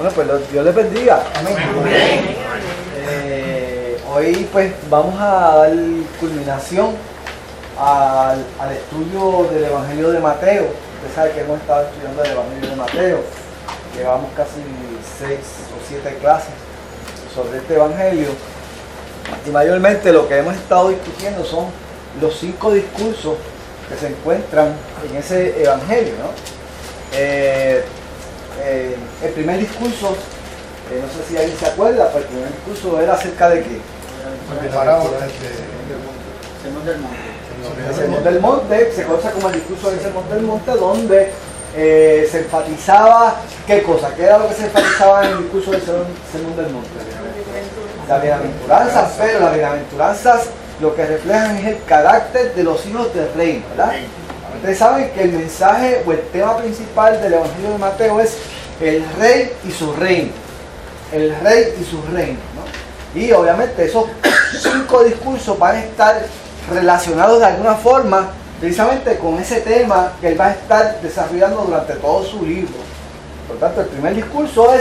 Bueno, pues Dios les bendiga. Amén. Hoy pues vamos a dar culminación al estudio del Evangelio de Mateo. Usted sabe que hemos estado estudiando el Evangelio de Mateo. Llevamos casi 6 o 7 clases sobre este Evangelio. Y mayormente lo que hemos estado discutiendo son los 5 discursos que se encuentran en ese Evangelio, ¿no? El primer discurso, no sé si alguien se acuerda, pero el primer discurso era acerca de qué. El Sermón del Monte, se conoce como el discurso del Sermón del Monte, donde se enfatizaba, ¿qué cosa? ¿Qué era lo que se enfatizaba en el discurso del Sermón del Monte? Las bienaventuranzas, pero las bienaventuranzas lo que reflejan es el carácter de los hijos del reino, ¿verdad? Ustedes saben que el mensaje o el tema principal del Evangelio de Mateo es el rey y su reino. El rey y su reino, ¿no? Y obviamente esos 5 discursos van a estar relacionados de alguna forma precisamente con ese tema que él va a estar desarrollando durante todo su libro. Por tanto, el primer discurso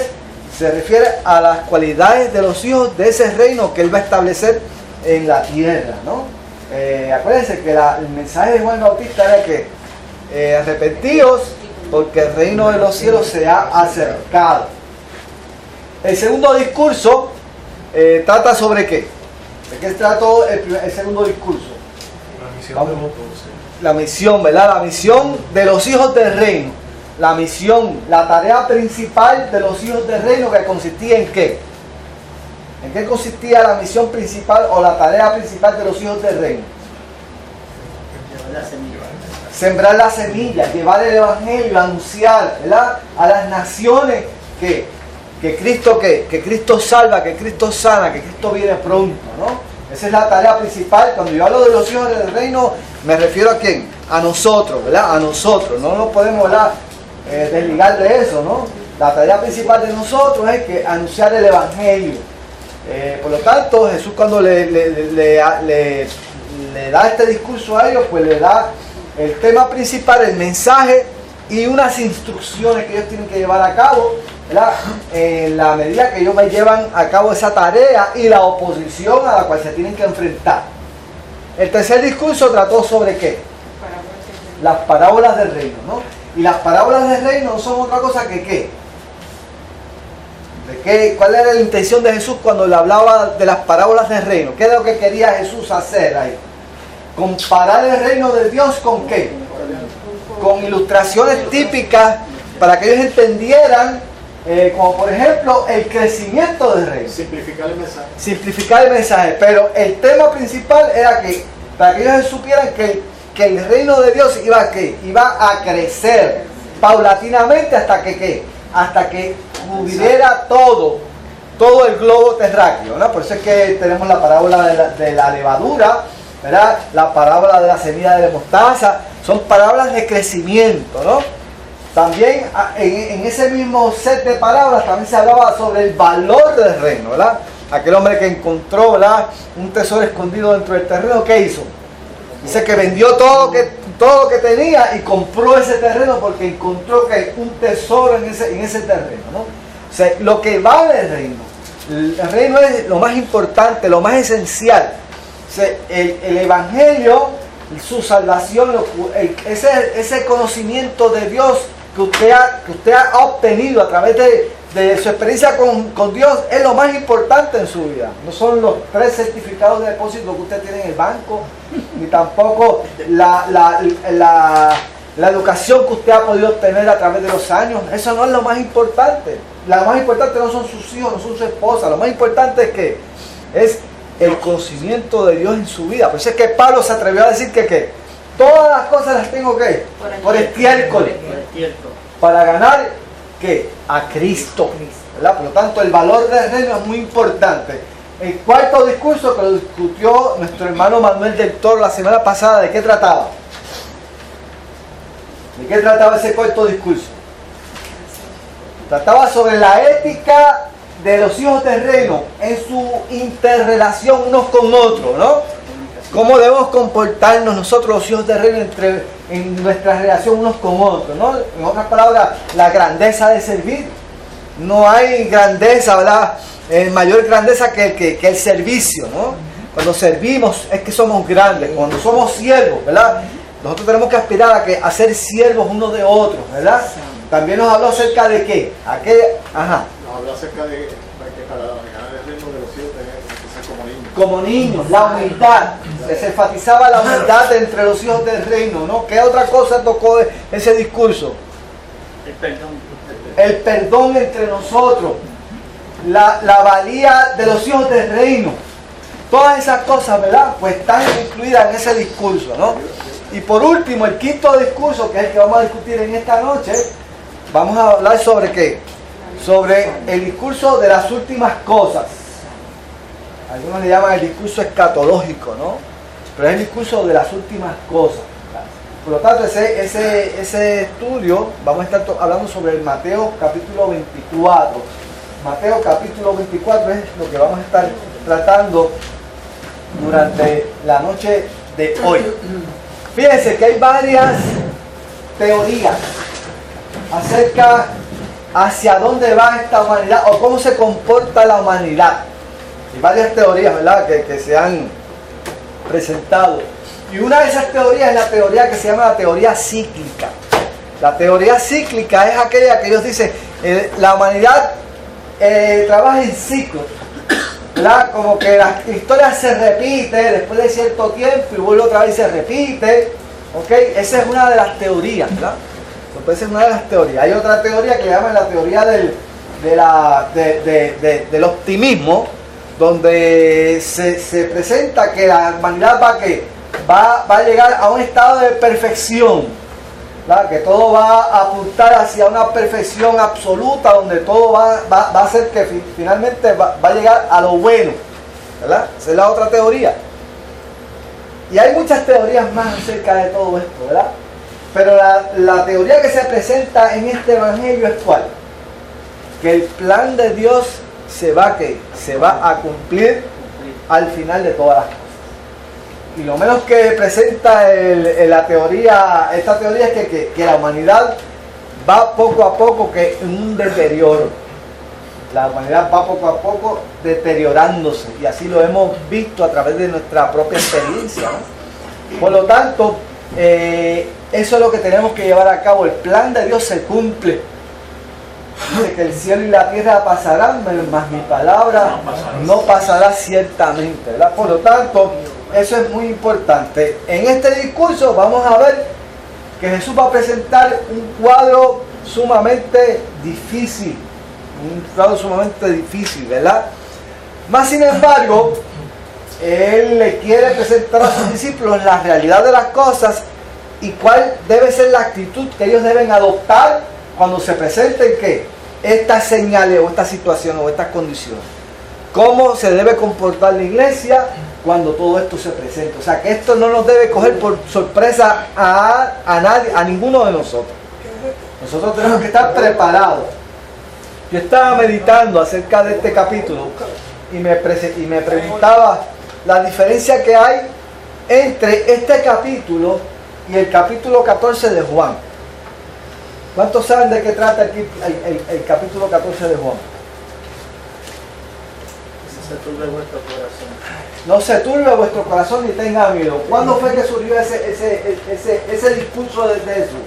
se refiere a las cualidades de los hijos de ese reino que él va a establecer en la tierra, ¿no? Acuérdense que el mensaje de Juan Bautista era que arrepentidos porque el reino de los cielos se ha acercado. El segundo discurso trata sobre qué. ¿De qué trató el segundo discurso? La misión, ¿verdad? La misión de los hijos del reino. La misión, la tarea principal de los hijos del reino, que consistía en qué. ¿En qué consistía la misión principal o la tarea principal de los hijos del reino? Sembrar la semilla, llevar el Evangelio, anunciar, ¿verdad?, a las naciones que Cristo salva, que Cristo sana, que Cristo viene pronto, ¿no? Esa es la tarea principal. Cuando yo hablo de los hijos del reino, me refiero a ¿quién? A nosotros, ¿verdad? A nosotros. No nos podemos, ¿verdad?, desligar de eso, ¿no? La tarea principal de nosotros es que anunciar el Evangelio. Por lo tanto, Jesús cuando le da este discurso a ellos, pues le da el tema principal, el mensaje y unas instrucciones que ellos tienen que llevar a cabo, ¿verdad?, en la medida que ellos llevan a cabo esa tarea y la oposición a la cual se tienen que enfrentar. El tercer discurso trató sobre ¿qué? Las parábolas del reino, ¿no? Y las parábolas del reino no son otra cosa que ¿qué? ¿Cuál era la intención de Jesús cuando le hablaba de las parábolas del reino? ¿Qué es lo que quería Jesús hacer ahí? Comparar el reino de Dios ¿con qué? Con ilustraciones típicas para que ellos entendieran, como por ejemplo el crecimiento del reino. Simplificar el mensaje. Pero el tema principal era que para que ellos supieran que el reino de Dios iba a crecer paulatinamente hasta que ¿qué? Hasta que cubriera todo el globo terráqueo, ¿no? Por eso es que tenemos la parábola de la levadura, ¿verdad? La parábola de la semilla de mostaza. Son parábolas de crecimiento, ¿no? También en ese mismo set de parábolas también se hablaba sobre el valor del reino, ¿verdad? Aquel hombre que encontró, ¿verdad?, un tesoro escondido dentro del terreno, ¿qué hizo? Dice que vendió todo lo que tenía y compró ese terreno porque encontró que un tesoro en ese terreno, ¿no? O sea, lo que vale el reino es lo más importante, lo más esencial. O sea, el Evangelio, su salvación, ese conocimiento de Dios que usted ha obtenido a través de su experiencia con Dios es lo más importante en su vida. No son los 3 certificados de depósito que usted tiene en el banco, ni tampoco la educación que usted ha podido obtener a través de los años. Eso no es lo más importante. Lo más importante no son sus hijos, no son su esposa. Lo más importante es que es el conocimiento de Dios en su vida. Por eso es que Pablo se atrevió a decir que todas las cosas las tengo que por estiércol, para ganar ¿qué? A Cristo, ¿verdad? Por lo tanto, el valor del reino es muy importante. El cuarto discurso que lo discutió nuestro hermano Manuel del Toro la semana pasada, ¿de qué trataba? ¿De qué trataba ese cuarto discurso? Trataba sobre la ética de los hijos del reino en su interrelación unos con otros, ¿no? Cómo debemos comportarnos nosotros los hijos del reino en nuestra relación unos con otros, ¿no? En otras palabras, la grandeza de servir, no hay grandeza, ¿verdad? Mayor grandeza que el servicio, ¿no? Cuando servimos es que somos grandes. Cuando somos siervos, ¿verdad? Nosotros tenemos que aspirar a ser siervos unos de otros, ¿verdad? También nos habló acerca de qué. Ajá. Nos habló acerca de que para ganar el reino de los cielos tenemos que ser como niños. Como niños, la humildad. Se enfatizaba la humildad entre los hijos del reino, ¿no? ¿Qué otra cosa tocó ese discurso? El perdón. El perdón entre nosotros. La valía de los hijos del reino. Todas esas cosas, ¿verdad? Pues están incluidas en ese discurso, ¿no? Y por último, el quinto discurso, que es el que vamos a discutir en esta noche, vamos a hablar sobre ¿qué? Sobre el discurso de las últimas cosas. Algunos le llaman el discurso escatológico, ¿no? Pero es el discurso de las últimas cosas. Por lo tanto, ese estudio, vamos a estar hablando sobre el Mateo capítulo 24. Mateo capítulo 24 es lo que vamos a estar tratando durante la noche de hoy. Fíjense que hay varias teorías acerca hacia dónde va esta humanidad o cómo se comporta la humanidad. Hay varias teorías, ¿verdad?, que se han presentado. Y una de esas teorías es la teoría que se llama la teoría cíclica. La teoría cíclica es aquella que ellos dicen, la humanidad trabaja en ciclos, ¿verdad? Como que la historia se repite después de cierto tiempo y vuelve otra vez y se repite. ¿Ok? Esa es una de las teorías, ¿verdad? Eso puede ser una de las teorías. Hay otra teoría que llaman la teoría del optimismo, donde se presenta que la humanidad va a llegar a un estado de perfección, ¿verdad? Que todo va a apuntar hacia una perfección absoluta, donde todo va a hacer que finalmente va a llegar a lo bueno, ¿verdad? Esa es la otra teoría. Y hay muchas teorías más acerca de todo esto, ¿verdad? Pero la teoría que se presenta en este evangelio es ¿cuál? Que el plan de Dios se va a cumplir al final de todas las cosas. Y lo menos que presenta esta teoría es que la humanidad va poco a poco en un deterioro. La humanidad va poco a poco deteriorándose, y así lo hemos visto a través de nuestra propia experiencia, ¿no? Por lo tanto, eso es lo que tenemos que llevar a cabo. El plan de Dios se cumple. Dice que el cielo y la tierra pasarán, mas mi palabra no pasará ciertamente, ¿verdad? Por lo tanto, eso es muy importante. En este discurso vamos a ver que Jesús va a presentar un cuadro sumamente difícil. ¿Verdad? Más sin embargo, Él le quiere presentar a sus discípulos la realidad de las cosas y cuál debe ser la actitud que ellos deben adoptar cuando se presenten estas señales o estas situaciones o estas condiciones. Cómo se debe comportar la iglesia cuando todo esto se presente. O sea, que esto no nos debe coger por sorpresa a nadie, a ninguno de nosotros. Nosotros tenemos que estar preparados. Yo estaba meditando acerca de este capítulo y me preguntaba la diferencia que hay entre este capítulo y el capítulo 14 de Juan. ¿Cuántos saben de qué trata el capítulo 14 de Juan? Se turbe vuestro corazón. No se turbe vuestro corazón ni tenga miedo. ¿Cuándo fue que surgió ese discurso de Jesús?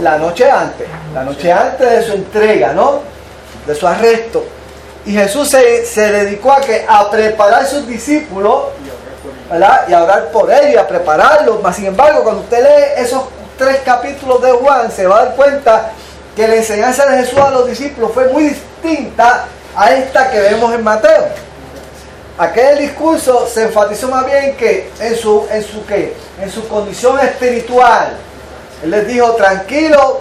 La noche antes de su entrega, ¿no? De su arresto. Y Jesús se dedicó a preparar a sus discípulos, ¿verdad? Y a orar por ellos y a prepararlos. Mas sin embargo, cuando usted lee esos 3 capítulos de Juan, se va a dar cuenta que la enseñanza de Jesús a los discípulos fue muy distinta a esta que vemos en Mateo. Aquel discurso se enfatizó más bien que en su condición espiritual. Él les dijo, tranquilo,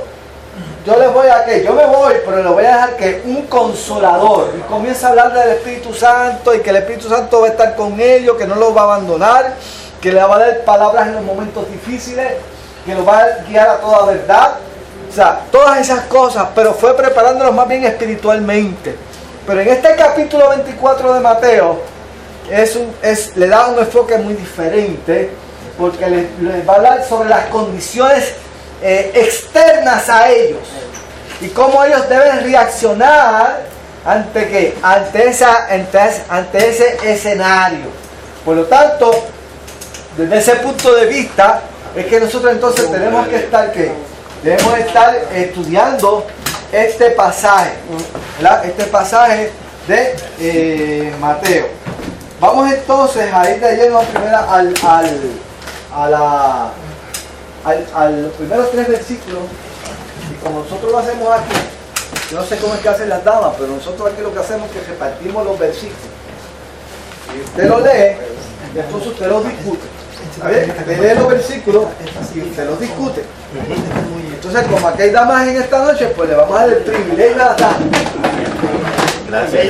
yo me voy, pero les voy a dejar que un consolador. Y comienza a hablar del Espíritu Santo y que el Espíritu Santo va a estar con ellos, que no los va a abandonar, que les va a dar palabras en los momentos difíciles, que los va a guiar a toda verdad. O sea, todas esas cosas, pero fue preparándolos más bien espiritualmente. Pero en este capítulo 24 de Mateo, le da un enfoque muy diferente, porque les va a hablar sobre las condiciones externas a ellos. y cómo ellos deben reaccionar ante qué, ante ese escenario. Por lo tanto, desde ese punto de vista es que nosotros entonces tenemos que estar ¿qué? Debemos estar estudiando este pasaje, ¿verdad? Este pasaje de Mateo. Vamos entonces a ir de lleno primero a los primeros 3 versículos, y como nosotros lo hacemos aquí, yo no sé cómo es que hacen las damas, pero nosotros aquí lo que hacemos es que repartimos los versículos. Y usted lo lee, y entonces usted los discute. Usted lee los versículos y usted los discute. Entonces, como aquí hay damas en esta noche, pues le vamos a dar el privilegio a las damas. Gracias.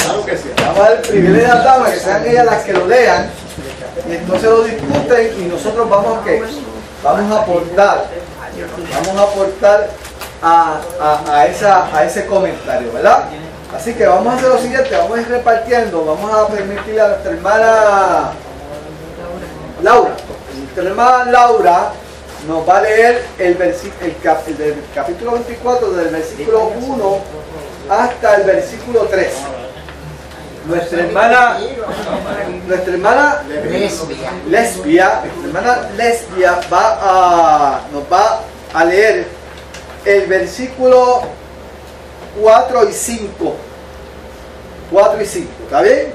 Claro que sí. Vamos a dar el privilegio a las damas, que sean ellas las que lo lean, y entonces lo discuten, y nosotros vamos a ¿qué? Vamos a aportar a ese comentario, ¿verdad? Así que vamos a hacer lo siguiente, vamos a ir repartiendo, vamos a permitirle a nuestra hermana Laura. Nuestra hermana Laura nos va a leer el capítulo 24, del versículo 1 hasta el versículo 3. Nuestra hermana Lesbia nos va a leer el versículo 4 y 5. 4 y 5, ¿está bien?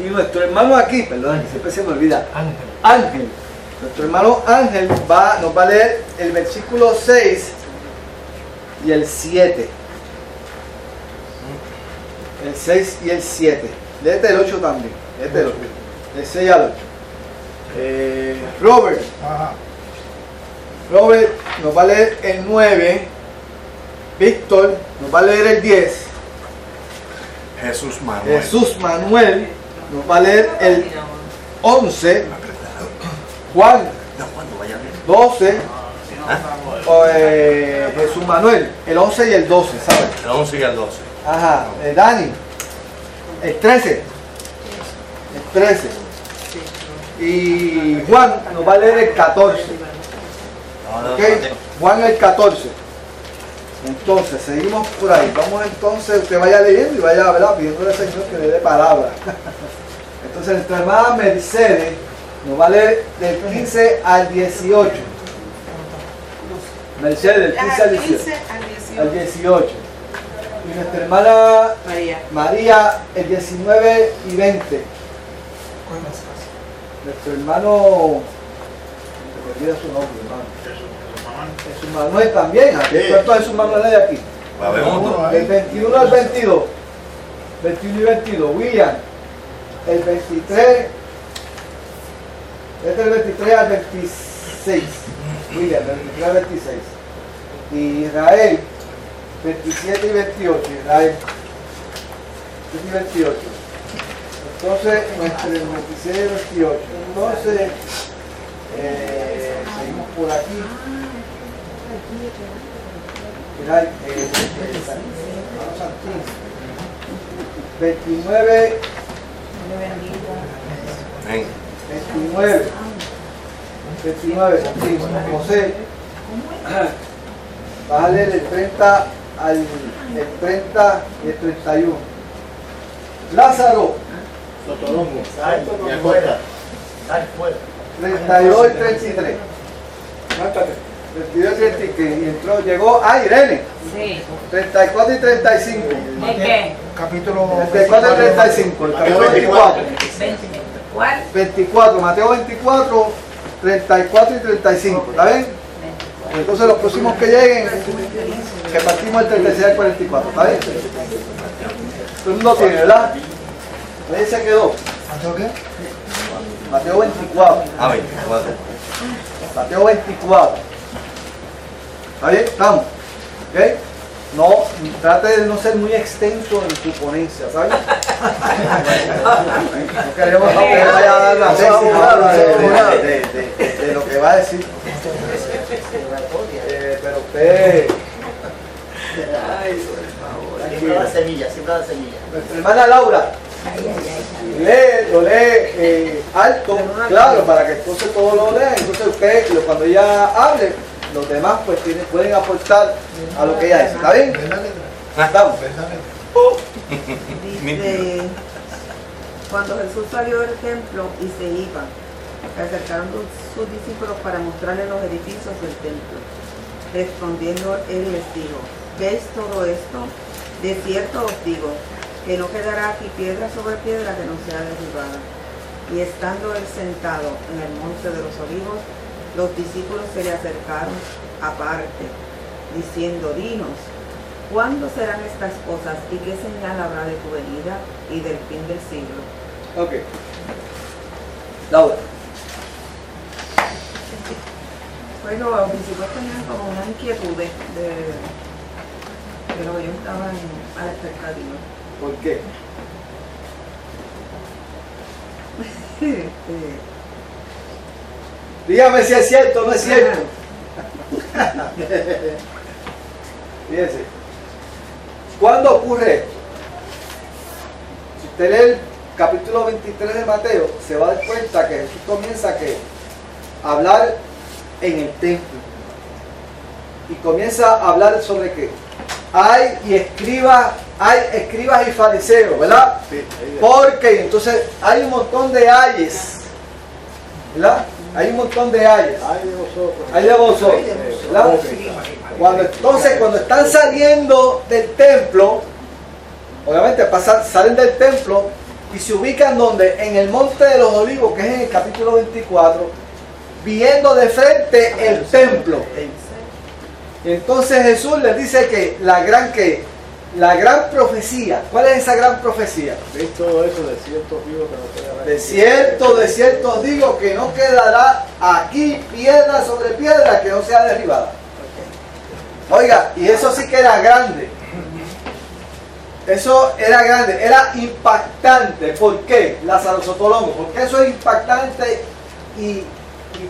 Y nuestro hermano aquí, perdón, siempre se me olvida, Ángel. Nuestro hermano Ángel nos va a leer el versículo 6 y el 7. El 6 y el 7. Léete el 8 también. Léete el 8. El 6 al 8. Robert nos va a leer el 9. Víctor nos va a leer el 10. Jesús Manuel. Jesús Manuel nos va a leer el 11. Juan 12. Jesús Manuel, el 11 y el 12, ¿sabes? El 11 y el 12. Ajá, Dani, el 13. El 13. Y Juan nos va a leer el 14. ¿Ok? Juan el 14. Entonces, seguimos por ahí. Vamos entonces, usted vaya leyendo y vaya, ¿verdad?, pidiéndole al Señor que le dé palabra. Entonces, nuestra hermana Mercedes nos va a leer del 15 al 18. Mercedes, del 15 al 18. Y nuestra hermana María, el 19 y 20. Nuestro hermano, se me olvida su nombre, hermano. Jesús Manuel también. ¿Cuántos Jesús Manuel hay aquí? Va a haber uno. El 21 al 22. 21 y 22. William, el 23. Este es el 23 al 26. William, del 23 al 26. Y Israel, 27 y 28. Israel, 27 y 28. Entonces, entre el 26 y el 28. Entonces, seguimos por aquí. Israel, 29. 29, José, vas a leer el 30 y el 31. Lázaro, Sotolongo. Y afuera. 32 y 33. 32 y 33. Y entró, llegó, Irene. Sí. 34 y 35. ¿De qué? Capítulo 34 y 35. El capítulo 24. ¿Cuál? 24, Mateo 24, 34 y 35. ¿Está bien? Entonces los próximos que lleguen, repartimos el 36 al 44. ¿Está bien? Todo el mundo tiene, ¿verdad? Ahí se quedó. ¿Mateo qué? Mateo 24. Ah, 24. Mateo 24. ¿Está bien? Estamos. ¿Ok? No, trate de no ser muy extenso en su ponencia, ¿sabes? No queremos que vaya a dar la de lo que va a decir. Pero usted... Siempre da semilla, siempre da semilla. Nuestra hermana Laura, lo lee alto, claro, para que entonces todos lo lean. Entonces usted, cuando ella hable, los demás pues pueden aportar a lo que ella dice. ¿Está bien? ¿Ves la letra? Estamos. ¿Ves la letra? Dice, cuando Jesús salió del templo y se iba, se acercaron sus discípulos para mostrarle los edificios del templo. Respondiendo él les dijo, ¿veis todo esto? De cierto os digo, que no quedará aquí piedra sobre piedra que no sea derribada. Y estando él sentado en el monte de los olivos, los discípulos se le acercaron aparte, diciendo, dinos, ¿cuándo serán estas cosas y qué señal habrá de tu venida y del fin del siglo? Ok. Laura. Bueno, los discípulos tenían como una inquietud pero ellos estaban a la expectativa. ¿Por qué? Dígame si es cierto o no es cierto. Fíjense. ¿Cuándo ocurre esto? Si usted lee el capítulo 23 de Mateo, se va a dar cuenta que Jesús comienza a hablar en el templo. Y comienza a hablar sobre qué. Hay escribas y fariseos, ¿verdad? Sí, Porque entonces hay un montón de ayes, ¿verdad? Hay un montón de ayes. Ay de vosotros. Hay de vosotros, ¿verdad? Cuando están saliendo del templo, obviamente salen del templo y se ubican donde, en el monte de los olivos, que es en el capítulo 24, viendo de frente el templo. Y entonces Jesús les dice que la gran profecía, ¿cuál es esa gran profecía? ¿Veis todo eso? De cierto digo que no quedará. De cierto os digo que no quedará aquí piedra sobre piedra que no sea derribada. Oiga, y eso sí que era grande. Eso era grande, era impactante. ¿Por qué? Lázaro Sotolongo. Porque eso es impactante y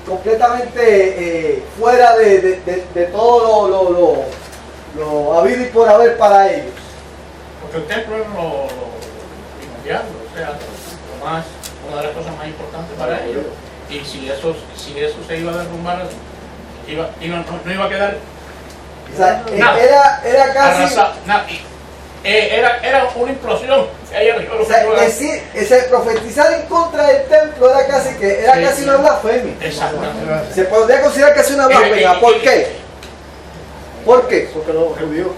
completamente fuera de todo lo habido y por haber para ellos. Porque el templo es lo primordial, o sea, una de las cosas más importantes para ellos. Y si eso se iba a derrumbar, no iba a quedar O sea, nada. era casi... arrasado, nada. Era una implosión que hay arriba. O sea, profetizar en contra del templo era casi una blasfemia. Exactamente. Se podría considerar que es una blasfemia. ¿Por qué? ¿Por qué? Porque los judíos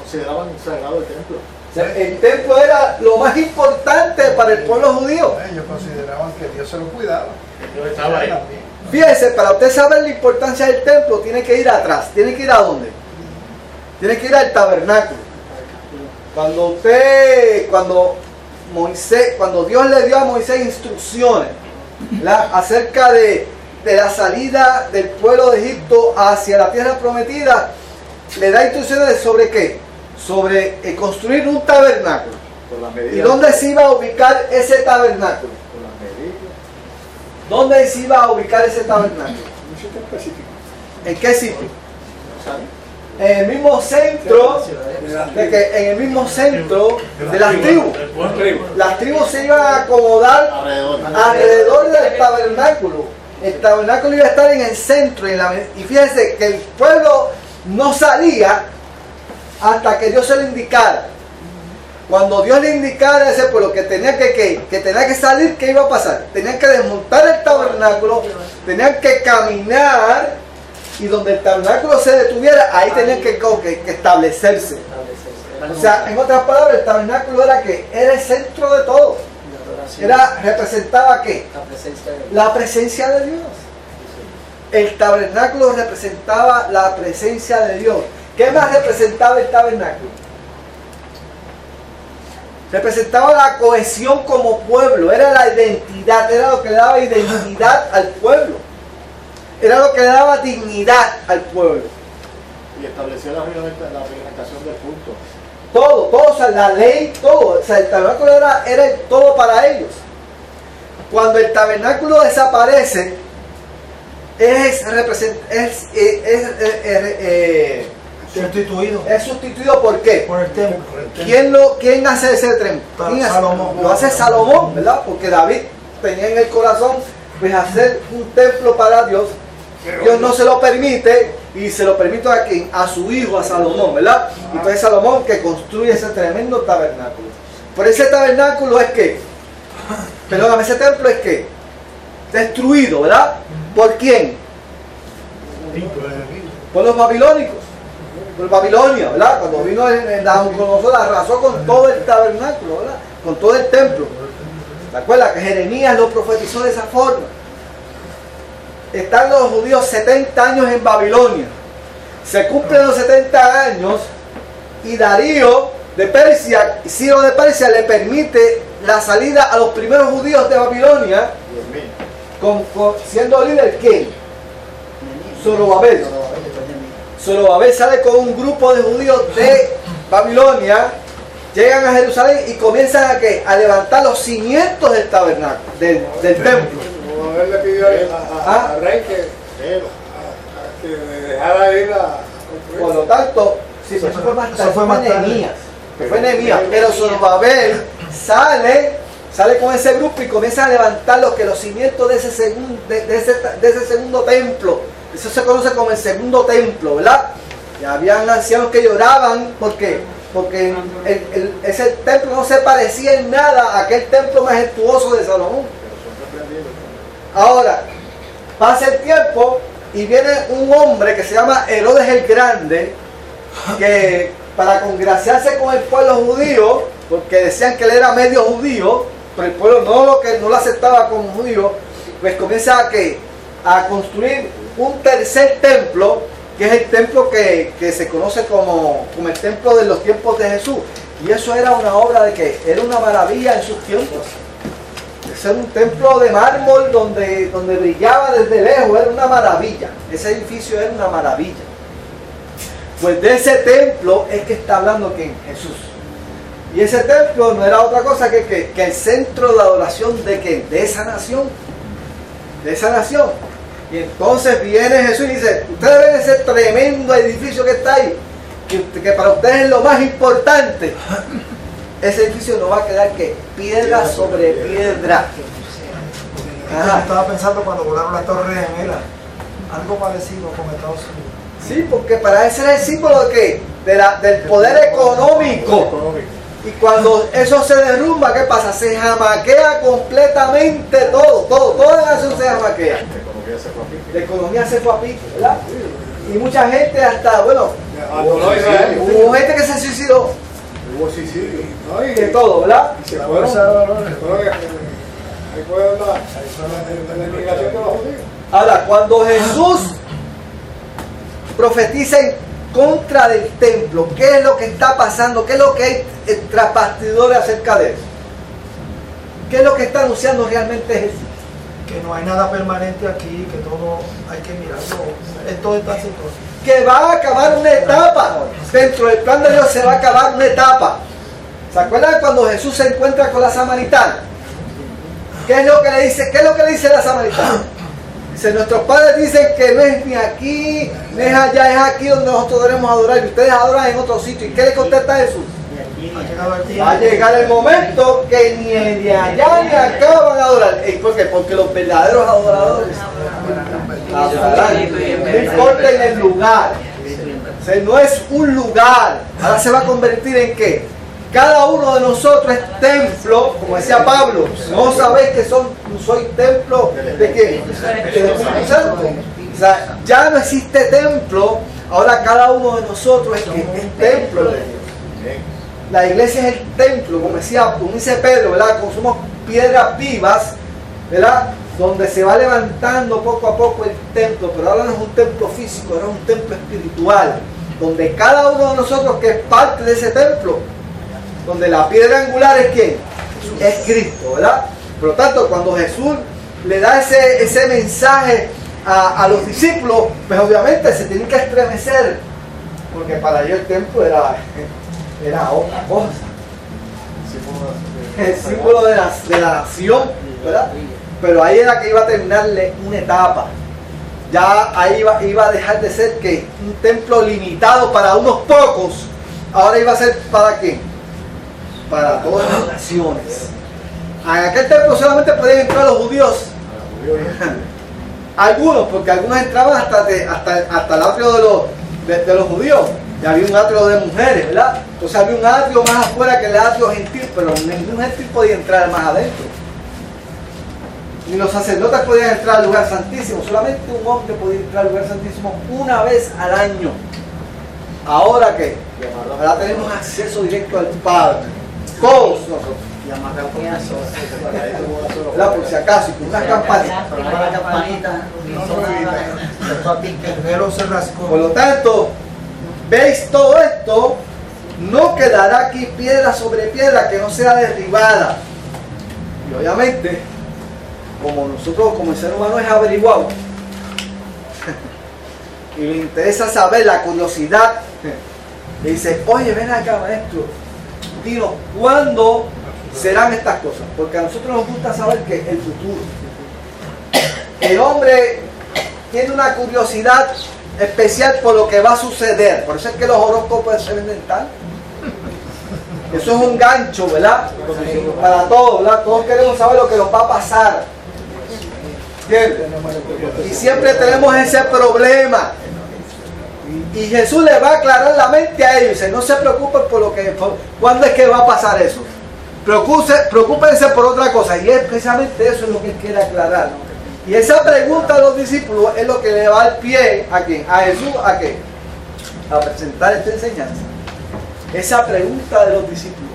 consideraban sagrado el templo. O sea, el templo era lo más importante para el pueblo judío. Ellos consideraban que Dios se lo cuidaba. Yo estaba ahí. Fíjense, para usted saber la importancia del templo, tiene que ir atrás. ¿Tiene que ir a dónde? Tiene que ir al tabernáculo. Cuando Dios le dio a Moisés instrucciones acerca de la salida del pueblo de Egipto hacia la tierra prometida, le da instrucciones sobre qué? Sobre construir un tabernáculo. Por las medidas. ¿Y dónde se iba a ubicar ese tabernáculo? Por las medidas. ¿Dónde se iba a ubicar ese tabernáculo? Un sitio específico. ¿En qué sitio? ¿No saben? En el mismo centro de las tribus. Las tribus se iban a acomodar alrededor del tabernáculo. El tabernáculo iba a estar en el centro. Y fíjense que el pueblo no salía hasta que Dios se lo indicara. Cuando Dios le indicara a ese pueblo que tenía que salir, ¿qué iba a pasar? Tenían que desmontar el tabernáculo, tenían que caminar, y donde el tabernáculo se detuviera, ahí tenían que establecerse. O sea, en otras palabras, el tabernáculo era el centro de todo. ¿Representaba qué? La presencia de Dios. El tabernáculo representaba la presencia de Dios. ¿Qué más representaba el tabernáculo? Representaba la cohesión como pueblo, era la identidad, era lo que le daba identidad al pueblo. Era lo que le daba dignidad al pueblo. Y estableció la reglamentación del culto. Todo, o sea, la ley, todo. O sea, el tabernáculo era el todo para ellos. Cuando el tabernáculo desaparece, es sustituido ¿por qué? Por el templo. ¿Quién hace ese templo? Salomón. Lo hace Salomón, ¿verdad? Porque David tenía en el corazón pues hacer un templo para Dios. Dios no se lo permite y se lo permite a quién, a su hijo, a Salomón, ¿verdad? Y pues Salomón que construye ese tremendo tabernáculo. Pero ese tabernáculo es que, perdóname, ese templo es que destruido, ¿verdad? ¿Por quién? Por los babilónicos, por Babilonia, ¿verdad? Cuando vino Nabucodonosor arrasó con todo el tabernáculo, ¿verdad? Con todo el templo. ¿Te acuerdas que Jeremías lo profetizó de esa forma? Están los judíos 70 años en Babilonia. Se cumplen los 70 años y Darío de Persia, Ciro de Persia le permite la salida a los primeros judíos de Babilonia, siendo líder ¿quién? Zorobabel. Zorobabel sale con un grupo de judíos de Babilonia, llegan a Jerusalén y comienzan a, ¿qué? A levantar los cimientos del tabernáculo, del templo. Él le pidió al rey que dejara ir a... Por lo tanto, sí, eso fue más tarde, fue Nehemías. Pero Zorobabel sale con ese grupo y comienza a levantar los cimientos de ese segundo templo. Eso se conoce como el segundo templo, ¿verdad? Y habían ancianos que lloraban porque ese templo no se parecía en nada a aquel templo majestuoso de Salomón. Ahora, pasa el tiempo y viene un hombre que se llama Herodes el Grande, que para congraciarse con el pueblo judío, porque decían que él era medio judío, pero el pueblo no lo aceptaba como judío, pues comienza a construir un tercer templo, que es el templo que se conoce como el templo de los tiempos de Jesús. Y eso era una obra de que era una maravilla en sus tiempos. Ese era un templo de mármol donde brillaba desde lejos, era una maravilla. Ese edificio era una maravilla. Pues de ese templo es que está hablando ¿quién? Jesús. Y ese templo no era otra cosa que el centro de adoración de ¿quién? De esa nación. De esa nación. Y entonces viene Jesús y dice, ustedes ven ese tremendo edificio que está ahí, que para ustedes es lo más importante. Ese edificio no va a quedar que piedra sobre piedra. Ajá. Estaba pensando cuando volaron las torres gemelas, algo parecido con Estados Unidos. Sí, porque para ese era el símbolo de ¿qué? Del poder económico. Y cuando eso se derrumba, ¿qué pasa? Se jamaquea completamente toda la nación se jamaquea. La economía se fue a pique, ¿verdad? Y mucha gente hasta, bueno, hubo gente que se suicidó. Hubo suicidio. De todo, ¿verdad? Y se fueron. Ahí fue la inmigración de los judíos. Ahora, cuando Jesús profetiza en contra del templo, ¿qué es lo que está pasando? ¿Qué es lo que hay tras bastidores acerca de eso? ¿Qué es lo que está anunciando realmente Jesús? Que no hay nada permanente aquí, que todo hay que mirarlo. Esto está así todo. Que va a acabar una etapa. Dentro del plan de Dios se va a acabar una etapa. ¿Se acuerdan cuando Jesús se encuentra con la samaritana? ¿Qué es lo que le dice? ¿Qué es lo que le dice la samaritana? Dice, nuestros padres dicen que no es ni aquí, no es allá, es aquí donde nosotros debemos adorar. Y ustedes adoran en otro sitio. ¿Y qué le contesta Jesús? Va a llegar el momento que ni de allá ni acá van a adorar. ¿Por qué? Porque los verdaderos adoradores adorarán. No importa en el lugar. O sea, no es un lugar. Ahora se va a convertir en ¿qué? Cada uno de nosotros es templo, como decía Pablo. No sabéis que soy templo de qué? Del Espíritu Santo. O sea, ya no existe templo. Ahora cada uno de nosotros es templo de Dios. La iglesia es el templo, como dice Pedro, ¿verdad? Como somos piedras vivas, ¿verdad? Donde se va levantando poco a poco el templo, pero ahora no es un templo físico, ahora es un templo espiritual, donde cada uno de nosotros que es parte de ese templo, donde la piedra angular es ¿quién? Es Cristo, ¿verdad? Por lo tanto, cuando Jesús le da ese mensaje a los discípulos, pues obviamente se tienen que estremecer, porque para ellos el templo era otra cosa. El símbolo de la nación, ¿verdad? Pero ahí era que iba a terminarle una etapa. Ya ahí iba a dejar de ser que un templo limitado para unos pocos. Ahora iba a ser ¿para quién? Para todas las naciones. En aquel templo solamente podían entrar los judíos. Algunos, porque algunos entraban hasta el atrio de los judíos. Y había un atrio de mujeres, ¿verdad? Entonces había un atrio más afuera que el atrio gentil, pero ningún gentil podía entrar más adentro. Ni los sacerdotes podían entrar al lugar santísimo, solamente un hombre podía entrar al lugar santísimo una vez al año. ¿Ahora qué? Ahora tenemos acceso directo al Padre. Todos nosotros. Y amarrar con una sola. ¿Verdad? Por si acaso, y con una campanita. Con una campanita. El velo se rascó. Por lo tanto, ¿veis todo esto? No quedará aquí piedra sobre piedra que no sea derribada. Y obviamente, como nosotros, como el ser humano es averiguado, y le interesa saber, la curiosidad, le dice, oye, ven acá, maestro, dinos, ¿cuándo serán estas cosas? Porque a nosotros nos gusta saber que el futuro. El hombre tiene una curiosidad especial por lo que va a suceder. Por eso es que los horóscopos se venden tanto. Eso es un gancho, ¿verdad? Para todos, ¿verdad? Todos queremos saber lo que nos va a pasar. ¿Entiendes? Y siempre tenemos ese problema. Y Jesús le va a aclarar la mente a ellos. Dice, no se preocupen ¿cuándo es que va a pasar eso? Preocúpense por otra cosa. Y es precisamente eso es lo que él quiere aclarar. Y esa pregunta a los discípulos es lo que le va al pie ¿a quién? A Jesús, ¿a qué? A presentar esta enseñanza. Esa pregunta de los discípulos.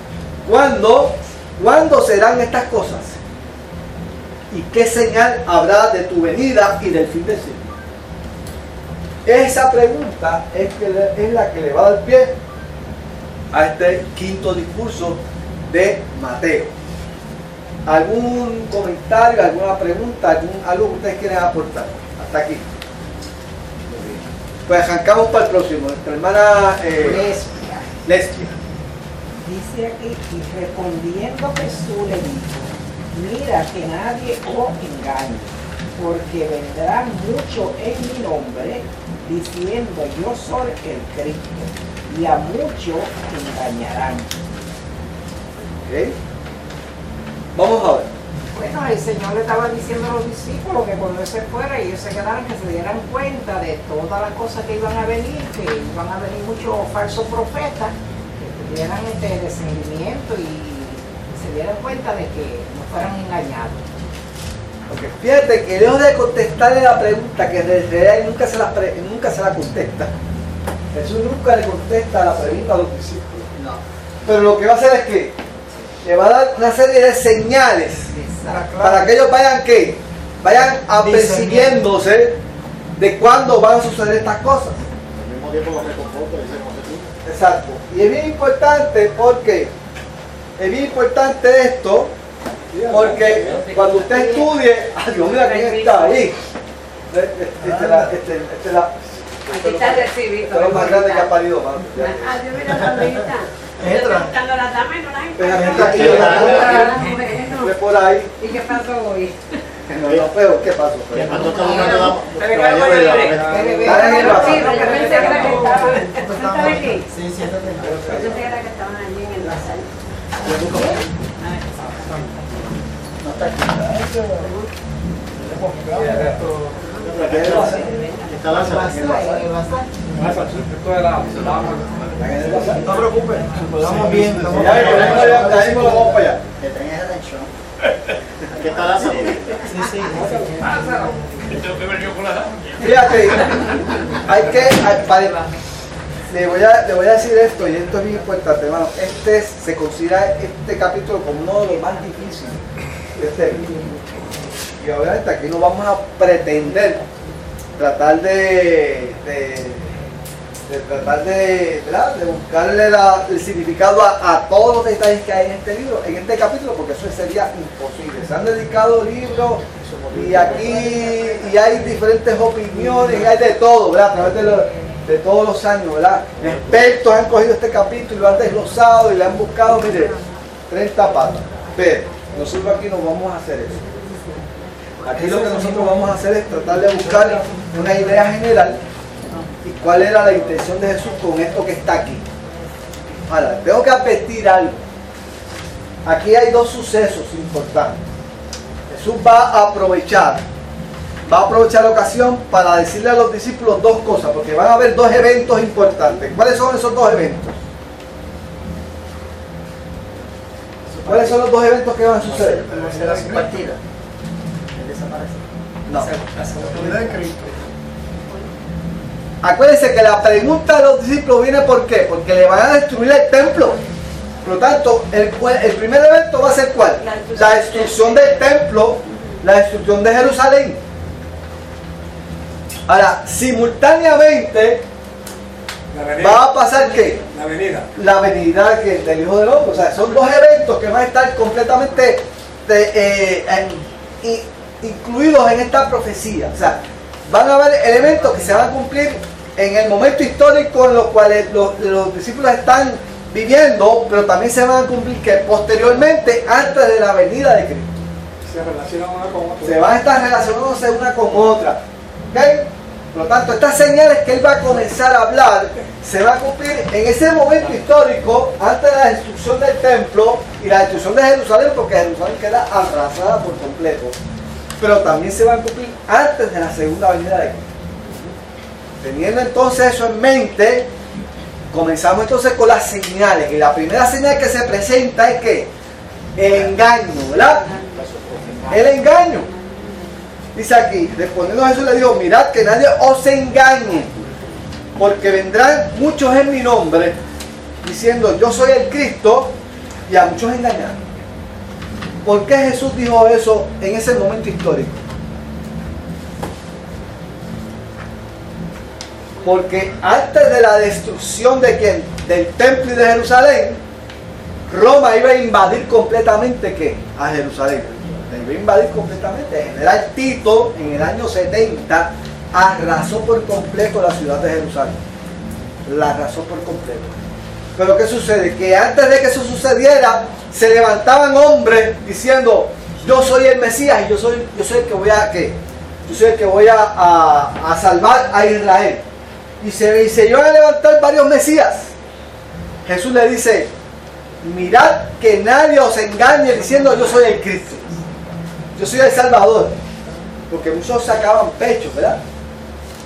¿Cuándo serán estas cosas? ¿Y qué señal habrá de tu venida y del fin del siglo? Esa pregunta es la que le va a dar pie a este quinto discurso de Mateo. ¿Algún comentario, alguna pregunta, algo que ustedes quieren aportar? Hasta aquí. Pues arrancamos para el próximo. Nuestra hermana Lesbia. Dice aquí, y respondiendo Jesús le dijo, mira que nadie os engañe, porque vendrán muchos en mi nombre, diciendo yo soy el Cristo, y a muchos engañarán. ¿Okay? Vamos a ver. Bueno, el Señor le estaba diciendo a los discípulos que cuando Él se fuera y ellos se quedaran, que se dieran cuenta de todas las cosas que iban a venir, que iban a venir muchos falsos profetas, que tuvieran este discernimiento y se dieran cuenta de que no fueran engañados. Okay. Fíjate que lejos de contestarle la pregunta, que en realidad nunca se la contesta. Jesús nunca le contesta la pregunta a los discípulos. No. Pero lo que va a hacer es que le va a dar una serie de señales para que ellos vayan apercibiéndose de cuándo van a suceder estas cosas. Al mismo tiempo los reconforta y dice, no se tú. Exacto. Y es bien importante porque es bien importante esto, porque cuando usted estudie, Dios, mira quién está ahí. Aquí está recibido. Este es lo más grande que ha parido, mano. Adiós, mira la amiguita. Yo estoy buscando a la dama y no la encuentro. Ve por ahí. ¿Y qué pasó hoy? No, no, pero ¿qué pasó? Y el pastor está buscando la... Sí, siéntate. Yo pensé que estaban allí en el bazar. No está aquí. Está Lázaro. No te preocupes, estamos bien. Estamos Ya mismo lo vamos para allá. Que tengas atención. Aquí está Lázaro. Sí. Tengo que ver yo con la dama. Fíjate, le voy a decir esto, y esto es bien importante, hermano. Se considera este capítulo como uno de los más difíciles de este libro. Y obviamente aquí no vamos a pretender tratar de buscarle el significado a todos los detalles que hay en este libro, en este capítulo, porque eso sería imposible. Se han dedicado libros y aquí hay diferentes opiniones, y hay de todo, ¿verdad? A través de todos los años, ¿verdad? Expertos han cogido este capítulo y lo han desglosado y le han buscado, mire, 30 patas. Pero nosotros aquí no vamos a hacer eso. Aquí lo que nosotros vamos a hacer es tratar de buscar una idea general y cuál era la intención de Jesús con esto que está aquí. Ahora, tengo que advertir algo. Aquí hay dos sucesos importantes. Jesús va a aprovechar va a aprovechar la ocasión para decirle a los discípulos dos cosas, porque van a haber dos eventos importantes. ¿Cuáles son esos dos eventos? ¿Cuáles son los dos eventos que van a suceder? La partida. El desaparece. No. La autoridad de Cristo. Acuérdense que la pregunta de los discípulos viene ¿por qué? Porque le van a destruir el templo. Por lo tanto, el primer evento va a ser ¿cuál? La destrucción del templo, la destrucción de Jerusalén. Ahora, simultáneamente va a pasar ¿qué? La venida del Hijo del Hombre. O sea, son dos eventos que van a estar completamente incluidos en esta profecía. O sea, van a haber elementos que se van a cumplir en el momento histórico en los cuales los discípulos están viviendo, pero también se van a cumplir que posteriormente, antes de la venida de Cristo. Se relacionan una con otra. Se van a estar relacionándose una con otra. ¿Okay? Por lo tanto, estas señales que él va a comenzar a hablar se van a cumplir en ese momento histórico, antes de la destrucción del templo y la destrucción de Jerusalén, porque Jerusalén queda arrasada por completo. Pero también se van a cumplir antes de la segunda venida de Cristo. Teniendo entonces eso en mente, comenzamos entonces con las señales. Y la primera señal que se presenta es que el engaño, ¿verdad? El engaño. Dice aquí, respondiendo a Jesús le dijo, mirad que nadie os engañe, porque vendrán muchos en mi nombre, diciendo yo soy el Cristo, y a muchos engañarán. ¿Por qué Jesús dijo eso en ese momento histórico? Porque antes de la destrucción de ¿quién? Del templo y de Jerusalén, Roma iba a invadir completamente ¿qué? A Jerusalén. La iba a invadir completamente. El general Tito, en el año 70, arrasó por completo la ciudad de Jerusalén. La arrasó por completo. Pero ¿qué sucede? Que antes de que eso sucediera, se levantaban hombres diciendo, yo soy el Mesías y yo soy el que voy a ¿qué? Yo soy el que voy a salvar a Israel. Y se iban a levantar varios Mesías. Jesús le dice, mirad que nadie os engañe diciendo yo soy el Cristo. Yo soy el Salvador. Porque muchos sacaban pechos, ¿verdad?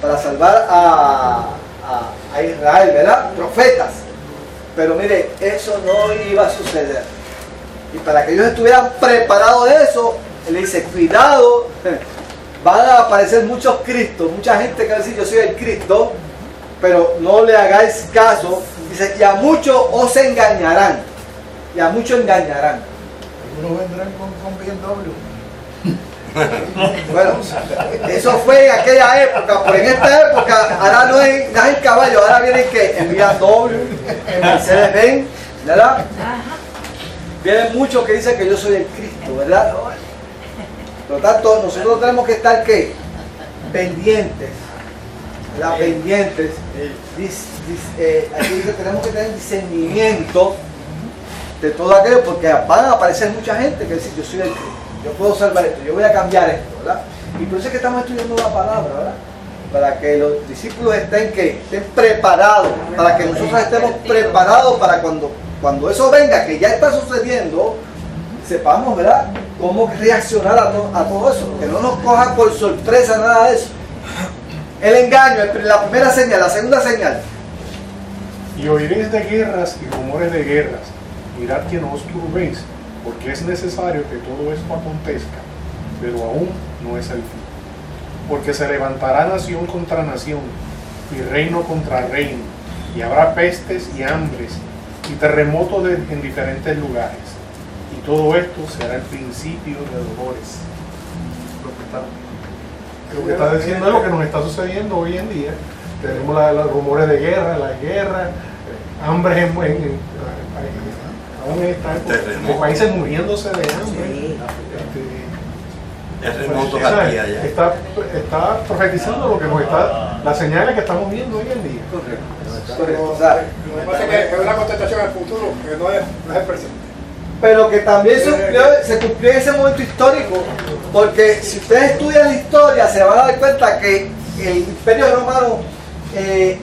Para salvar a Israel, ¿verdad? Profetas. Pero mire, eso no iba a suceder. Y para que ellos estuvieran preparados de eso, él le dice, cuidado, van a aparecer muchos Cristos, mucha gente que va a decir yo soy el Cristo, pero no le hagáis caso. Dice, y a muchos os engañarán. Y a muchos engañarán. Algunos vendrán con BMW. Bueno, eso fue en aquella época, pero en esta época ahora no es el caballo, ahora vienen que en BMW, en Mercedes-Benz, ¿verdad? Vienen muchos que dicen que yo soy el Cristo, ¿verdad? Por lo tanto, nosotros tenemos que estar ¿qué? Pendientes, ¿verdad? Pendientes. Aquí dice, tenemos que tener discernimiento de todo aquello, porque van a aparecer mucha gente que dice yo soy el Cristo. Yo puedo salvar esto, yo voy a cambiar esto, ¿verdad? Y por eso es que estamos estudiando la palabra, ¿verdad? Para que los discípulos estén preparados, para que nosotros estemos preparados para cuando eso venga, que ya está sucediendo, sepamos, ¿verdad? Cómo reaccionar a todo eso, que no nos coja por sorpresa nada de eso. El engaño, la primera señal, la segunda señal. Y oiréis de guerras y rumores de guerras, mirad que no os turbéis, porque es necesario que todo esto acontezca, pero aún no es el fin. Porque se levantará nación contra nación, y reino contra reino, y habrá pestes y hambres, y terremotos en diferentes lugares. Y todo esto será el principio de dolores. Lo que está diciendo es lo que nos está sucediendo hoy en día. Tenemos los rumores de guerra, las guerras, hambres aún está de países muriéndose de hambre. Sí. Terremotos aquí y allá. Está profetizando lo que nos está, las señales que estamos viendo hoy en día. Correcto. Lo que pasa es que es una contestación al futuro, que no es el presente. Pero que también se cumplió en ese momento histórico, porque si ustedes estudian la historia se van a dar cuenta que el Imperio Romano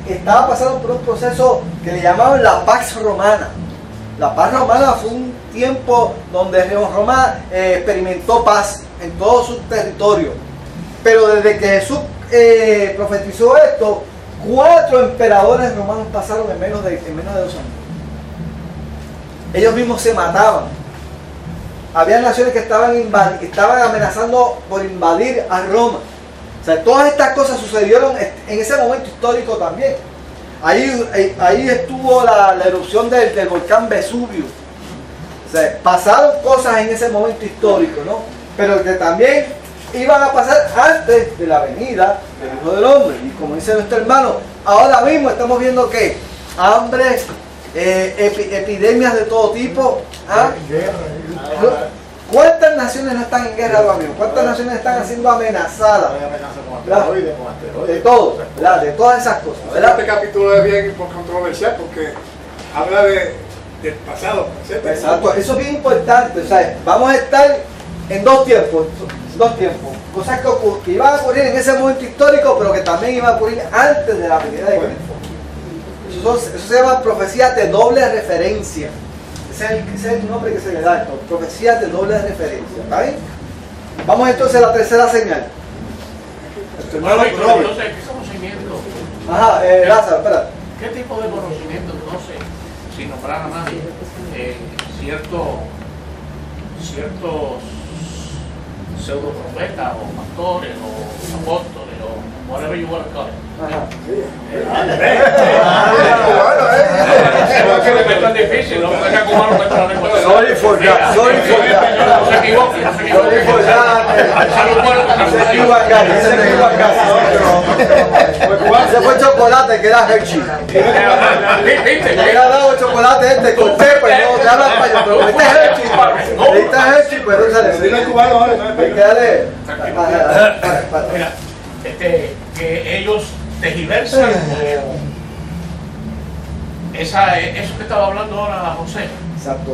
estaba pasando por un proceso que le llamaban la Pax Romana. La paz romana fue un tiempo donde Roma experimentó paz en todo su territorio. Pero desde que Jesús profetizó esto, 4 emperadores romanos pasaron en menos de 2 años. Ellos mismos se mataban. Había naciones que estaban amenazando por invadir a Roma. O sea, todas estas cosas sucedieron en ese momento histórico también. Ahí estuvo la erupción del volcán Vesubio. O sea, pasaron cosas en ese momento histórico, ¿no? Pero que también iban a pasar antes de la venida del Hijo del Hombre. Y como dice nuestro hermano, ahora mismo estamos viendo que hambre, epidemias de todo tipo. ¿Ah? ¿Cuántas naciones no están en guerra ahora mismo? ¿Cuántas naciones están siendo amenazadas? Hay amenazas con asteroides, con asteroides. De todo, ¿verdad? De todas esas cosas, ¿verdad? Este capítulo es bien controversial porque habla del pasado. ¿Cierto? Exacto, eso es bien importante. O sea, vamos a estar en dos tiempos. Cosas que iban a ocurrir en ese momento histórico, pero que también iban a ocurrir antes de la venida de Cristo. Eso se llama profecía de doble referencia. Ese es el nombre que se le da, profecía de doble referencia. ¿Está bien? Vamos entonces a la tercera señal. Bueno, entonces, ¿qué conocimiento? Ajá, Lázaro, espera. ¿Qué tipo de conocimiento? No sé, sin nombrar a nadie, ciertos pseudoprofetas o pastores o apóstoles o whatever you want to call it. Es tan difícil, no me cubano cuenta la lengua. Sorry for that. No se equivoque. Sorry for that. Ese fue chocolate que era Hershey. Le ha dado chocolate con pepa y no te habla español, pero este es Hershey. Este es Hershey, pero no sale. Mira, que ellos tergiversan eso que estaba hablando ahora José. Exacto.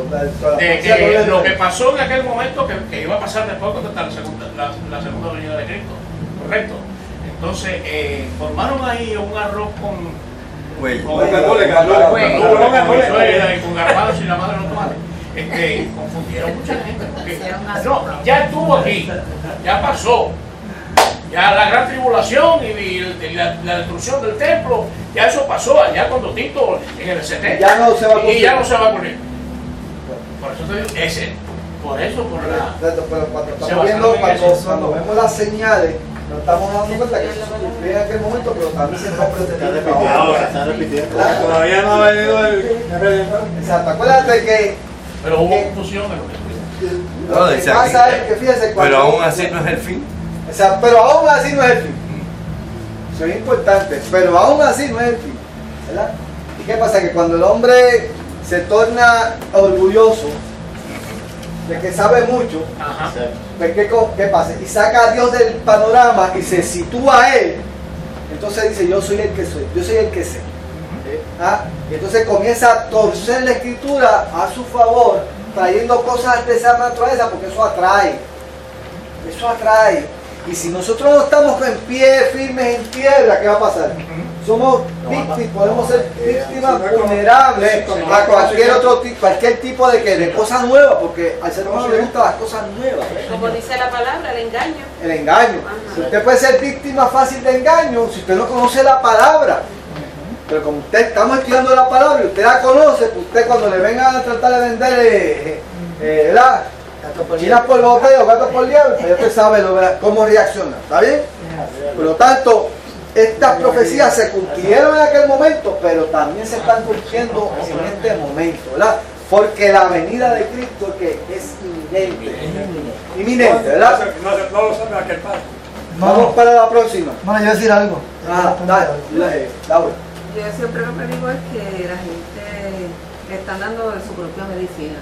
De que lo que pasó en aquel momento que iba a pasar después cuando está la segunda venida de Cristo. Correcto. Entonces formaron ahí un arroz con garbanzos y la madre no tomate. Confundieron mucha gente porque no, ya estuvo aquí, ya pasó. Ya la gran tribulación y la destrucción del templo, ya eso pasó allá cuando Tito en el 70. Ya no se va a cumplir. Y ya no se va a cumplir. Por eso te digo, Pero cuando estamos viendo, cuando vemos las señales, nos estamos dando cuenta que se cumplió en aquel momento, pero también se está Está repitiendo. Todavía no ha venido el Redentor. Exacto, acuérdate que. Pero hubo confusión en lo que Lo que pasa es que fíjese cuando. Pero aún así no es el fin. O sea, pero aún así no es el fin. Eso es importante, pero aún así no es el fin. ¿Verdad? ¿Y qué pasa? Que cuando el hombre se torna orgulloso de que sabe mucho, pues ¿qué pasa? Y saca a Dios del panorama y se sitúa a Él, entonces dice, yo soy el que soy, yo soy el que sé. Y entonces comienza a torcer la escritura a su favor, trayendo cosas de esa naturaleza, porque eso atrae. Eso atrae. Y si nosotros no estamos en pie, firmes en tierra, ¿qué va a pasar? Somos víctimas, podemos ser víctimas vulnerables a cualquier tipo de cosas nuevas, porque al ser humano le gustan las cosas nuevas. Como dice la palabra, el engaño. El engaño. Usted puede ser víctima fácil de engaño si usted no conoce la palabra. Pero como usted estamos estudiando la palabra y usted la conoce, pues usted cuando le vengan a tratar de vender chinas por botella o gatos por liebre, pues ya usted sabe cómo reacciona. ¿Está bien? Por lo tanto, estas profecías se cumplieron en aquel momento, pero también se están cumpliendo en este momento, ¿verdad? Porque la venida de Cristo que es inminente, ¿verdad? No lo sabe aquel padre. Vamos para la próxima. Bueno, yo voy a decir algo. Dale. Yo siempre lo que digo es que la gente le están dando de su propia medicina.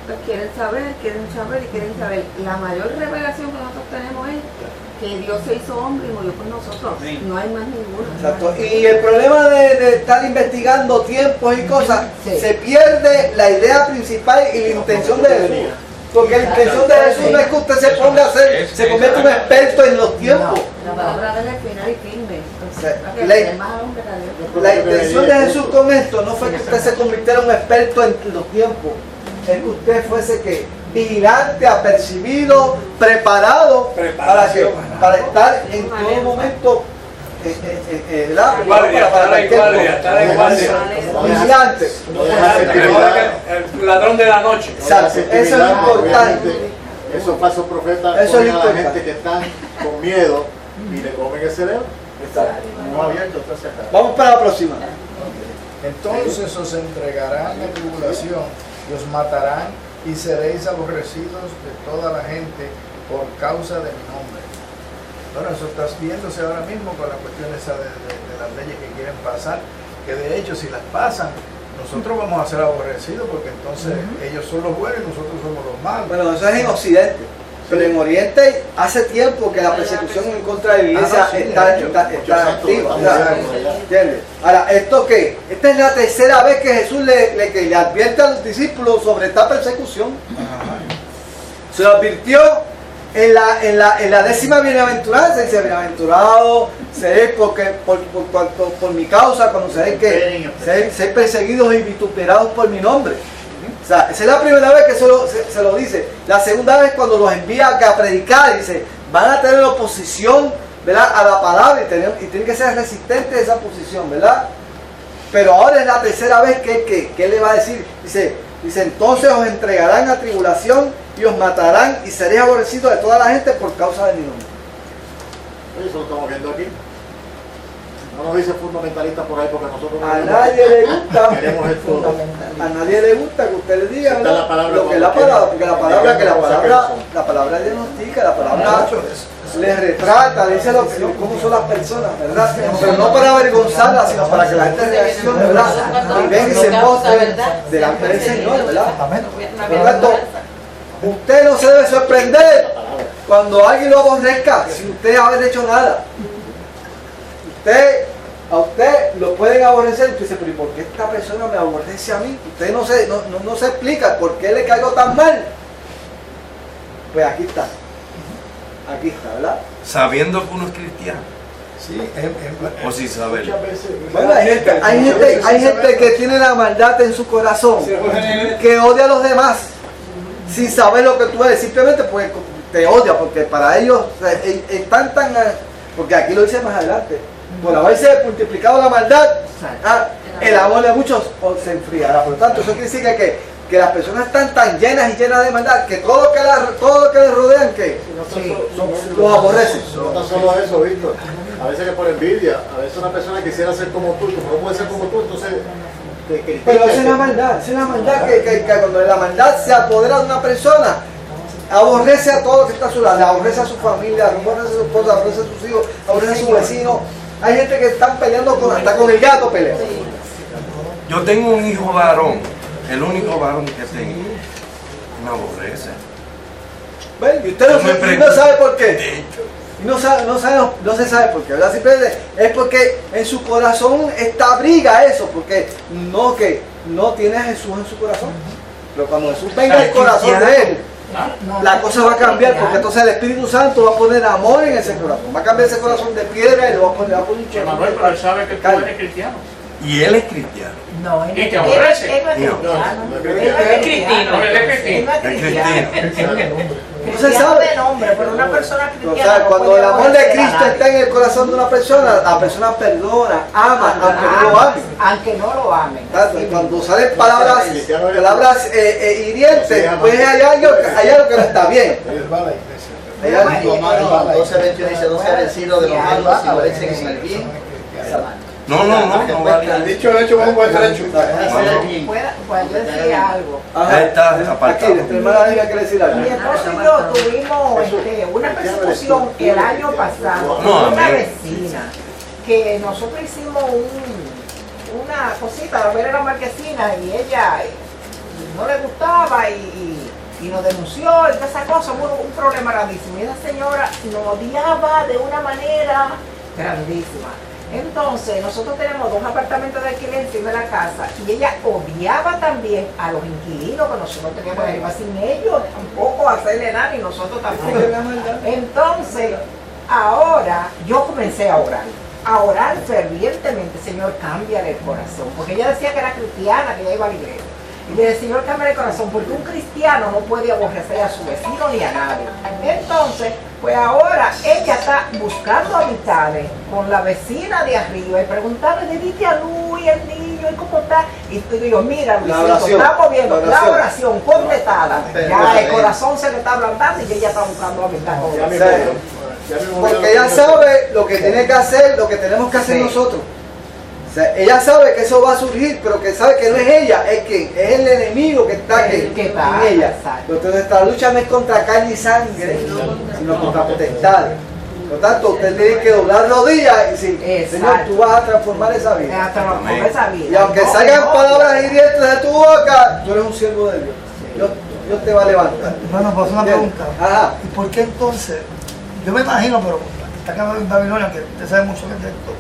Pues quieren saber y quieren saber. La mayor revelación que nosotros tenemos es que Dios se hizo hombre y murió por nosotros. Sí. No hay más ninguna. Exacto. Y el problema de estar investigando tiempos y cosas, se pierde la idea principal y la intención de Jesús. Porque la intención de Jesús no es que usted se ponga a hacer, se convierta en un experto en los tiempos. La palabra de él es final y firme. La intención de Jesús con esto no fue que usted se convirtiera en un experto en los tiempos. Es que usted fuese que vigilante, apercibido, preparado para estar en todo momento vigilante. El ladrón de la noche. Exacto, eso es lo importante. Esos falsos profetas Eso es ponen a la importante. gente que están con miedo y le comen el cerebro. No abierto, entonces acá. Vamos para la próxima. Entonces os entregarán a tribulación y os matarán y seréis aborrecidos de toda la gente por causa de mi nombre. Bueno, eso está viéndose ahora mismo con la cuestión esa de las leyes que quieren pasar, que de hecho si las pasan, nosotros vamos a ser aborrecidos porque entonces ellos son los buenos y nosotros somos los malos. Bueno, eso es en Occidente. Pero en Oriente hace tiempo que la persecución en contra de la iglesia está activa. ¿Entiendes? Ahora, ¿esto qué? Esta es la tercera vez que Jesús le advierte a los discípulos sobre esta persecución. Se lo advirtió en la 10ª bienaventuranza. Dice: bienaventurado seréis por mi causa, cuando seréis que seréis perseguidos y vituperados por mi nombre. O sea, esa es la primera vez que se lo dice. La segunda vez cuando los envía a predicar, dice, van a tener oposición, ¿verdad?, a la palabra y tienen que ser resistentes a esa posición, ¿verdad? Pero ahora es la tercera vez que le va a decir. Dice, entonces os entregarán a tribulación y os matarán y seréis aborrecidos de toda la gente por causa de mi nombre. Oye, eso lo estamos viendo aquí. No nos dice fundamentalista por ahí porque nosotros A nadie le gusta. queremos esto. A nadie le gusta que usted le diga, Está ¿verdad?, la palabra lo que es la palabra, porque la palabra diagnostica, la palabra le retrata, le dice cómo son las personas, ¿verdad? Pero no para avergonzarlas, sino para que la gente reaccione, ¿verdad? Y ven y se postren delante del Señor, ¿verdad? Por lo tanto, usted no se debe sorprender cuando alguien lo aborrezca sin usted haber hecho nada. A usted lo pueden aborrecer y usted dice: pero ¿y por qué esta persona me aborrece a mí? Usted no se explica por qué le caigo tan mal. Pues aquí está, ¿verdad? Sabiendo que uno es cristiano. Sí, O sin saberlo. Bueno, hay gente que tiene la maldad en su corazón, que odia a los demás sin saber lo que tú eres, simplemente porque te odia, porque para ellos están porque aquí lo dice más adelante. Por haberse multiplicado la maldad, el amor de muchos se enfriará. Por lo tanto, eso quiere decir que las personas están tan llenas y llenas de maldad que todo lo que les rodean los aborrecen. No tan solo eso, Víctor. A veces que por envidia, a veces una persona quisiera ser como tú, y como no puede ser como tú, entonces te critica. Pero esa es la maldad, que cuando la maldad se apodera de una persona, aborrece a todo lo que está a su lado, aborrece a su familia, aborrece a su esposa, aborrece a sus hijos, aborrece a su vecino. Hay gente que están peleando hasta con el gato pelean. Yo tengo un hijo varón, el único varón que tengo. Me aborrece. ¿Ven? Y usted no sabe por qué. No se sabe por qué, ¿verdad? Simplemente es porque en su corazón abriga eso, porque no tiene a Jesús en su corazón. Pero cuando Jesús venga al corazón de él, la cosa va a cambiar, porque entonces el Espíritu Santo va a poner amor en ese corazón. Va a cambiar ese corazón de piedra y lo va a poner un corazón. Manuel, pero él sabe que tú eres cristiano. Y él es cristiano. No, él ¿Y te aborrece? Él no es cristiano. Él es cristino. Él es cristiano. No se sabe. De nombre, pero una persona O cristiana. sea, no cuando puede el amor de aborrecer a Cristo nadie. está en el corazón de una persona, la persona perdona, ama, aunque no lo ame. Aunque no lo amen. Cuando salen palabras hirientes, pues hay algo que no está bien. Hay algo. Romanos 12:21 dice: no sea vencido de los malos, sino vence con el bien. No vale. Dicho el hecho, vamos a hacer hecho. Pues yo decía algo. Ahí está Aquí, apartado. nuestra hermana Lidia quiere decir algo. Mi esposo y yo tuvimos una persecución el año pasado con una vecina que nosotros hicimos una cosita, ver la marquesina y ella no le gustaba y nos denunció y toda esa cosa, hubo un problema grandísimo. Y esa señora nos odiaba de una manera grandísima. Entonces, nosotros tenemos 2 apartamentos de alquiler encima de la casa y ella odiaba también a los inquilinos que nosotros teníamos arriba, sin ellos tampoco hacerle nada y nosotros tampoco. Entonces, ahora yo comencé a orar fervientemente: Señor, cámbiale el corazón, porque ella decía que era cristiana, que ella iba a la iglesia. Y le decía, Señor, cambia el corazón, porque un cristiano no puede aborrecer a su vecino ni a nadie. Entonces, pues ahora ella está buscando amistades con la vecina de arriba y preguntarle, le diste a Luis, el niño, ¿y cómo está? Y tú digo, mira, Luisito, estamos viendo la oración contestada. Ya el corazón se le está ablandando y ella está buscando amistad con él. Porque ella sabe lo que tiene que hacer, lo que tenemos que hacer nosotros. O sea, ella sabe que eso va a surgir, pero que sabe que no es ella, es que es el enemigo que está en ella. Entonces esta lucha no es contra carne y sangre, sino contra potestades. Por lo tanto, usted tiene que doblar rodillas y decir, Señor, tú vas a transformar esa vida. Y aunque salgan palabras hirientes de tu boca, tú eres un siervo de Dios. Dios te va a levantar. Bueno, pues una pregunta. Ajá. ¿Y por qué entonces? Yo me imagino, pero está acá en Babilonia, que usted sabe mucho de esto.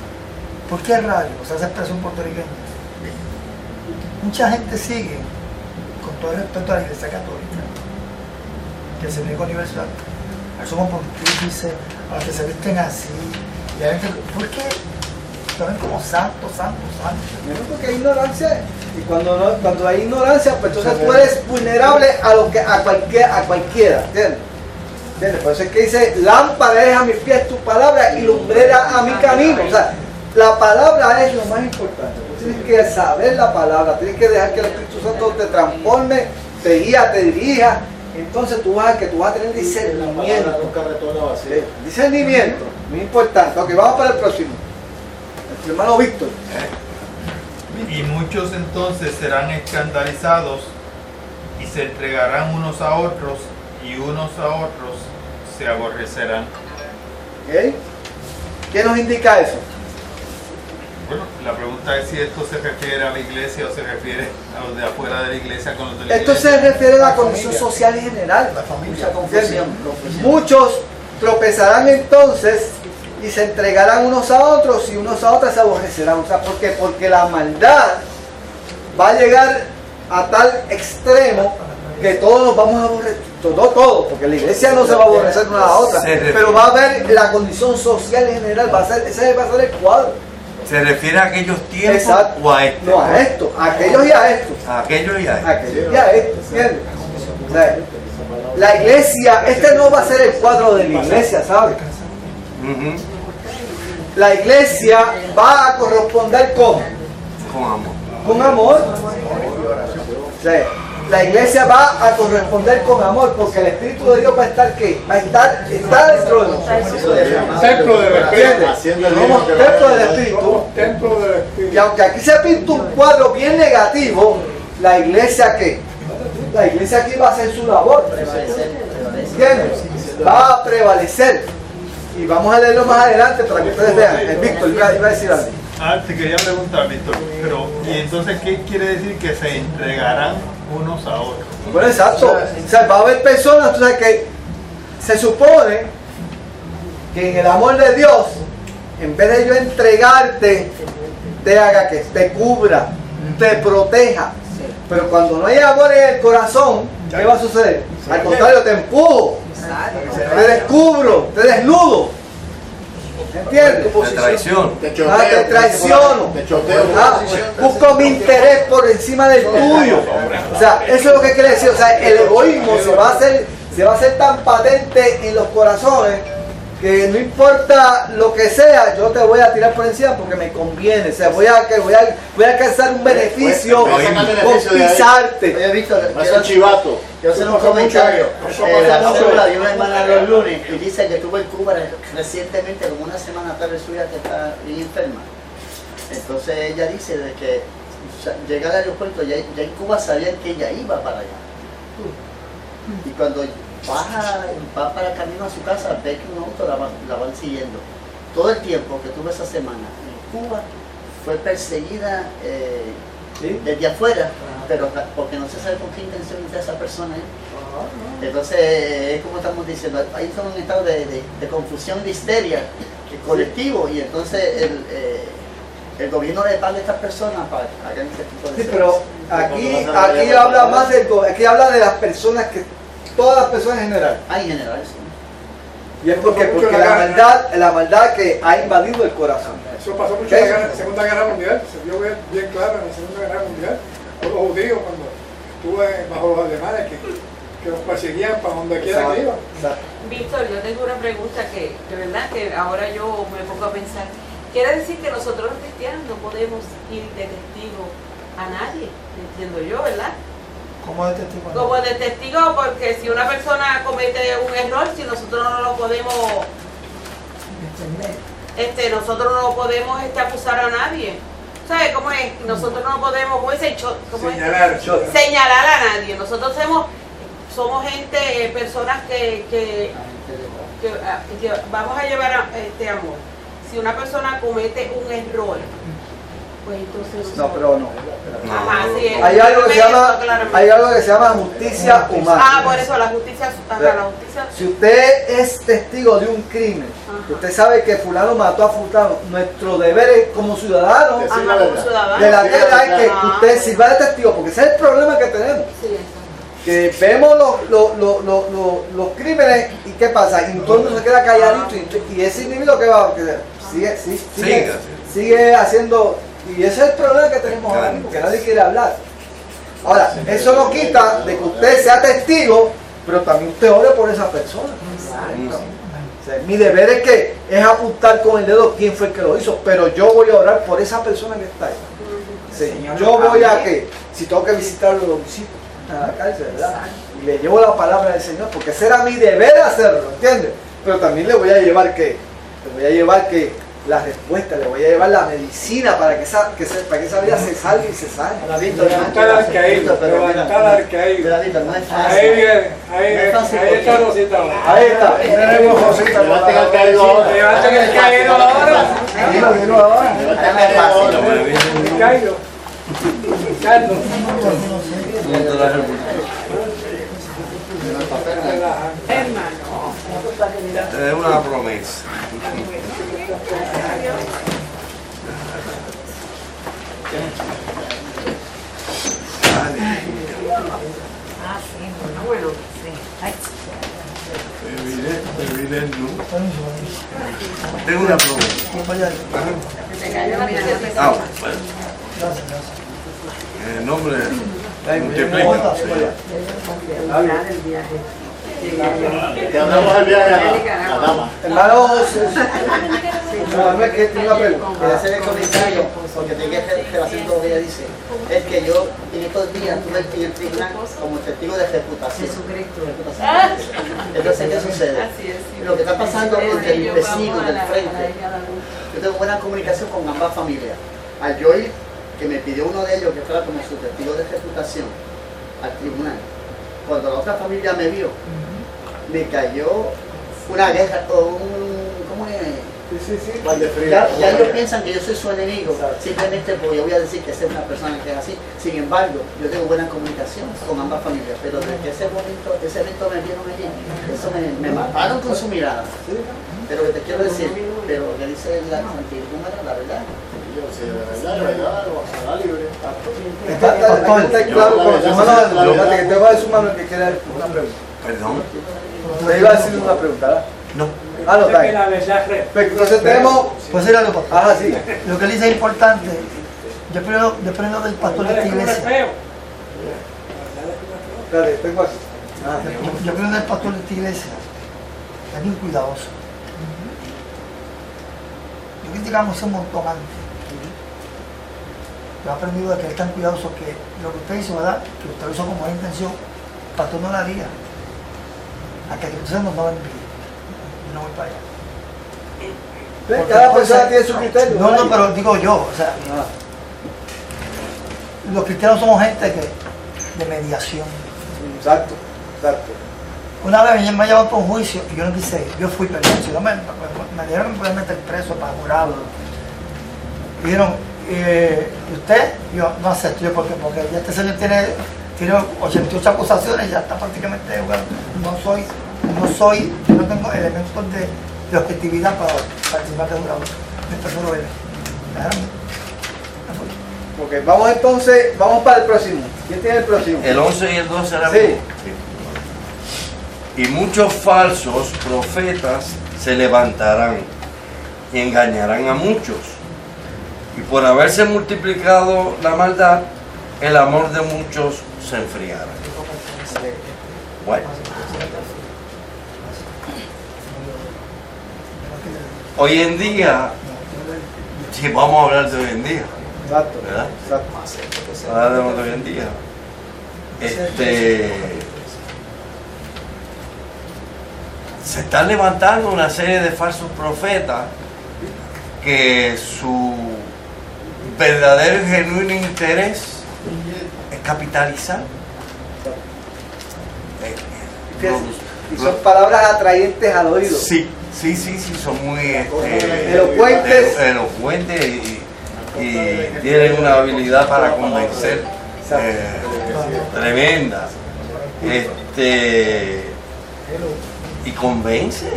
¿Por qué rayos? O sea, esa expresión puertorriqueña. Mucha gente sigue, con todo el respeto a la Iglesia Católica, que se ve con universidad. Somos pontífices, a los que se visten así. Y hay gente, ¿por qué? Lo ven como santos. Porque hay ignorancia. Y cuando hay ignorancia, pues entonces tú eres vulnerable a cualquiera. ¿Entiendes? Por eso es que dice, lámpara es a mis pies tu palabra y lumbrera a mi camino. O sea, la palabra es lo más importante. Tienes que saber la palabra, tienes que dejar que el Espíritu Santo te transforme, te guía, te dirija. Entonces tú vas a tener discernimiento. Discernimiento, muy importante. Ok, vamos para el próximo. El hermano Víctor. Y muchos entonces serán escandalizados y se entregarán unos a otros y unos a otros se aborrecerán. ¿Okay? ¿Qué nos indica eso? Bueno, la pregunta es si esto se refiere a la iglesia o se refiere a los de afuera de la iglesia con los de la esto iglesia. Se refiere a la condición social en general. Mucha confusión. Muchos tropezarán entonces y se entregarán unos a otros y unos a otras se aborrecerán. O sea, ¿por qué? Porque la maldad va a llegar a tal extremo que todos nos vamos a aborrecer, todos, porque la iglesia no se va a aborrecer una a la otra, pero va a haber la condición social en general, ese va a ser el cuadro. ¿Se refiere a aquellos tiempos? Exacto. O a este? No, a esto, a aquellos y a estos. A aquellos y a estos. Aquellos y a estos, ¿entiendes? O sea, la iglesia, este no va a ser el cuadro de la iglesia, ¿sabes? La iglesia va a corresponder ¿cómo? Con amor. Con amor. O sea, la iglesia va a corresponder con amor, porque el Espíritu de Dios va a estar ¿qué? Va a estar dentro de nosotros. Templo del Espíritu. Somos templo del Espíritu. Templo del Espíritu. Y aunque aquí se pinta un cuadro bien negativo, la iglesia ¿qué? La iglesia aquí va a hacer su labor. ¿Entiendes? Va a prevalecer. Y vamos a leerlo más adelante para que ustedes vean. El Víctor iba a decir algo. Te quería preguntar, Víctor, pero ¿y entonces qué quiere decir que se entregarán unos a otros? Bueno, exacto. O sea, va a haber personas, tú sabes, que se supone que en el amor de Dios, en vez de yo entregarte, te haga que te cubra, te proteja. Pero cuando no hay amor en el corazón, ¿qué va a suceder? Al contrario, te empujo, te descubro, te desnudo. ¿Entiendes? Te traiciono. Te traiciono. Busco mi interés por encima del tuyo. O sea, eso es lo que quiere decir. O sea, el egoísmo se va a hacer tan patente en los corazones que no importa lo que sea, yo te voy a tirar por encima porque me conviene. O sea, voy a alcanzar un beneficio con pisarte. Oye, Víctor, chivato. Quiero hacer un comentario. La célula de una hermana los lunes y dice que tuvo en Cuba recientemente, como una semana atrás, suya que está bien enferma. Entonces ella dice de que llega al aeropuerto, ya en Cuba sabían que ella iba para allá. Y cuando va para el camino a su casa, ve que un auto la van siguiendo. Todo el tiempo que tuvo esa semana en Cuba fue perseguida desde afuera, pero porque no se sabe con qué intención está esa persona. Entonces, es como estamos diciendo, ahí está un estado de confusión, de histeria colectivo, y entonces el gobierno le paga a estas personas para que hagan ese tipo de sí, pero aquí habla más aquí habla de las personas todas las personas en general. En general, sí. Y es porque la maldad que ha invadido el corazón. Eso pasó mucho en la Segunda Guerra Mundial, se vio bien claro en la Segunda Guerra Mundial, por los judíos cuando estuve bajo los alemanes que los perseguían para donde quiera que iban. Víctor, yo tengo una pregunta que de verdad que ahora yo me pongo a pensar. Quiere decir que nosotros los cristianos no podemos ir de testigo a nadie, entiendo yo, ¿verdad? ¿Cómo de testigo? Como de testigo, porque si una persona comete un error, si nosotros no lo podemos nosotros no podemos acusar a nadie. ¿Sabes cómo es? Nosotros no podemos señalar a nadie. Nosotros somos gente, personas que vamos a llevar este amor. Si una persona comete un error, pues entonces no, pero no. Ajá, sí, hay algo que se llama justicia humana. Por eso la justicia. Si usted es testigo de un crimen, usted sabe que fulano mató a fulano, nuestro deber es como ciudadano de la tierra es que usted sirva de testigo, porque ese es el problema que tenemos. Que vemos los crímenes y ¿qué pasa? Y todo el mundo se queda calladito y ese individuo que va sigue haciendo. Y ese es el problema que tenemos ahora mismo, que nadie quiere hablar. Ahora, eso no quita de que usted sea testigo, pero también usted ore por esa persona. O sea, mi deber es apuntar con el dedo quién fue el que lo hizo, pero yo voy a orar por esa persona que está ahí. Sí, yo voy a que, si tengo que visitarlo, lo visito a la cárcel, ¿verdad? Y le llevo la palabra del Señor, porque ese era mi deber hacerlo, ¿entiendes? Pero también le voy a llevar que la respuesta, le voy a llevar la medicina para que esa vida se salve y se sane. Levantar al caído, levantar al caído. Ahí está Rosita. Ahí está. Tenemos Rosita. Levanten al caído ahora. Levanten el caído ahora. Dilo ahora. El caído. Carlos. Es una promesa. Bueno, Tengo una promesa. En el nombre de multiplica. Que andamos el viaje a Dama. Hermanos, que tiene una pregunta. Quiero hacer el comentario, porque tiene que hacer todo lo que ella dice. Es que yo en estos días estuve en el tribunal como testigo de reputación. Entonces, ¿qué sucede? Lo que está pasando entre mis vecinos del frente, yo tengo buena comunicación con ambas familias. Al yo ir, que me pidió uno de ellos que fuera como su testigo de reputación al tribunal, cuando la otra familia me vio, me cayó una guerra o ¿cómo es? Ya ellos piensan que yo soy su enemigo, simplemente porque yo voy a decir que esa es una persona que es así. Sin embargo, yo tengo buena comunicación con ambas familias, pero desde que ese evento me vieron allí, eso me mataron con su mirada. Pero lo que te quiero decir, pero lo que dice la antigua, la verdad. Está claro con su mano, que te va a decir su mano el que quiera una pregunta. Perdón. ¿Te iba a decir una pregunta, ¿verdad? No. No, está bien. Entonces tenemos... Pues era algo. Ajá, sí. Lo que él dice es importante. Yo aprendo del pastor de esta iglesia. Espérate, tengo aquí. Yo aprendo del pastor de esta iglesia. Es bien cuidadoso. Yo criticamos un montón antes. Yo he aprendido de que es tan cuidadoso que lo que usted hizo, ¿verdad? Que usted lo hizo con buena intención, el pastor no lo haría. A que usted no lo envíe. Yo no voy para allá. Cada persona tiene su criterio. No, pero digo yo, o sea, los cristianos somos gente de mediación. Exacto. Una vez me llevaron por un juicio y yo no quise ir, yo fui perdido. Si no me dijeron que me podían meter preso para jurado. Dijeron, ¿y usted? Yo no acepto, yo porque ya este señor tiene 88 acusaciones, ya está prácticamente jugando. No tengo elementos de objetividad para participar de jurado. Ok, vamos entonces, vamos para el próximo. ¿Quién tiene el próximo? El 11 y el 12 era sí. Y muchos falsos profetas se levantarán y engañarán a muchos. Y por haberse multiplicado la maldad, el amor de muchos se enfriara. Bueno, hoy en día, si vamos a hablar de hoy en día, ¿verdad? Hablamos de hoy en día. Se están levantando una serie de falsos profetas que su verdadero y genuino interés es capitalizar. Y son palabras atrayentes al oído. Sí, son muy elocuentes y tienen una habilidad para convencer tremenda. Y convence.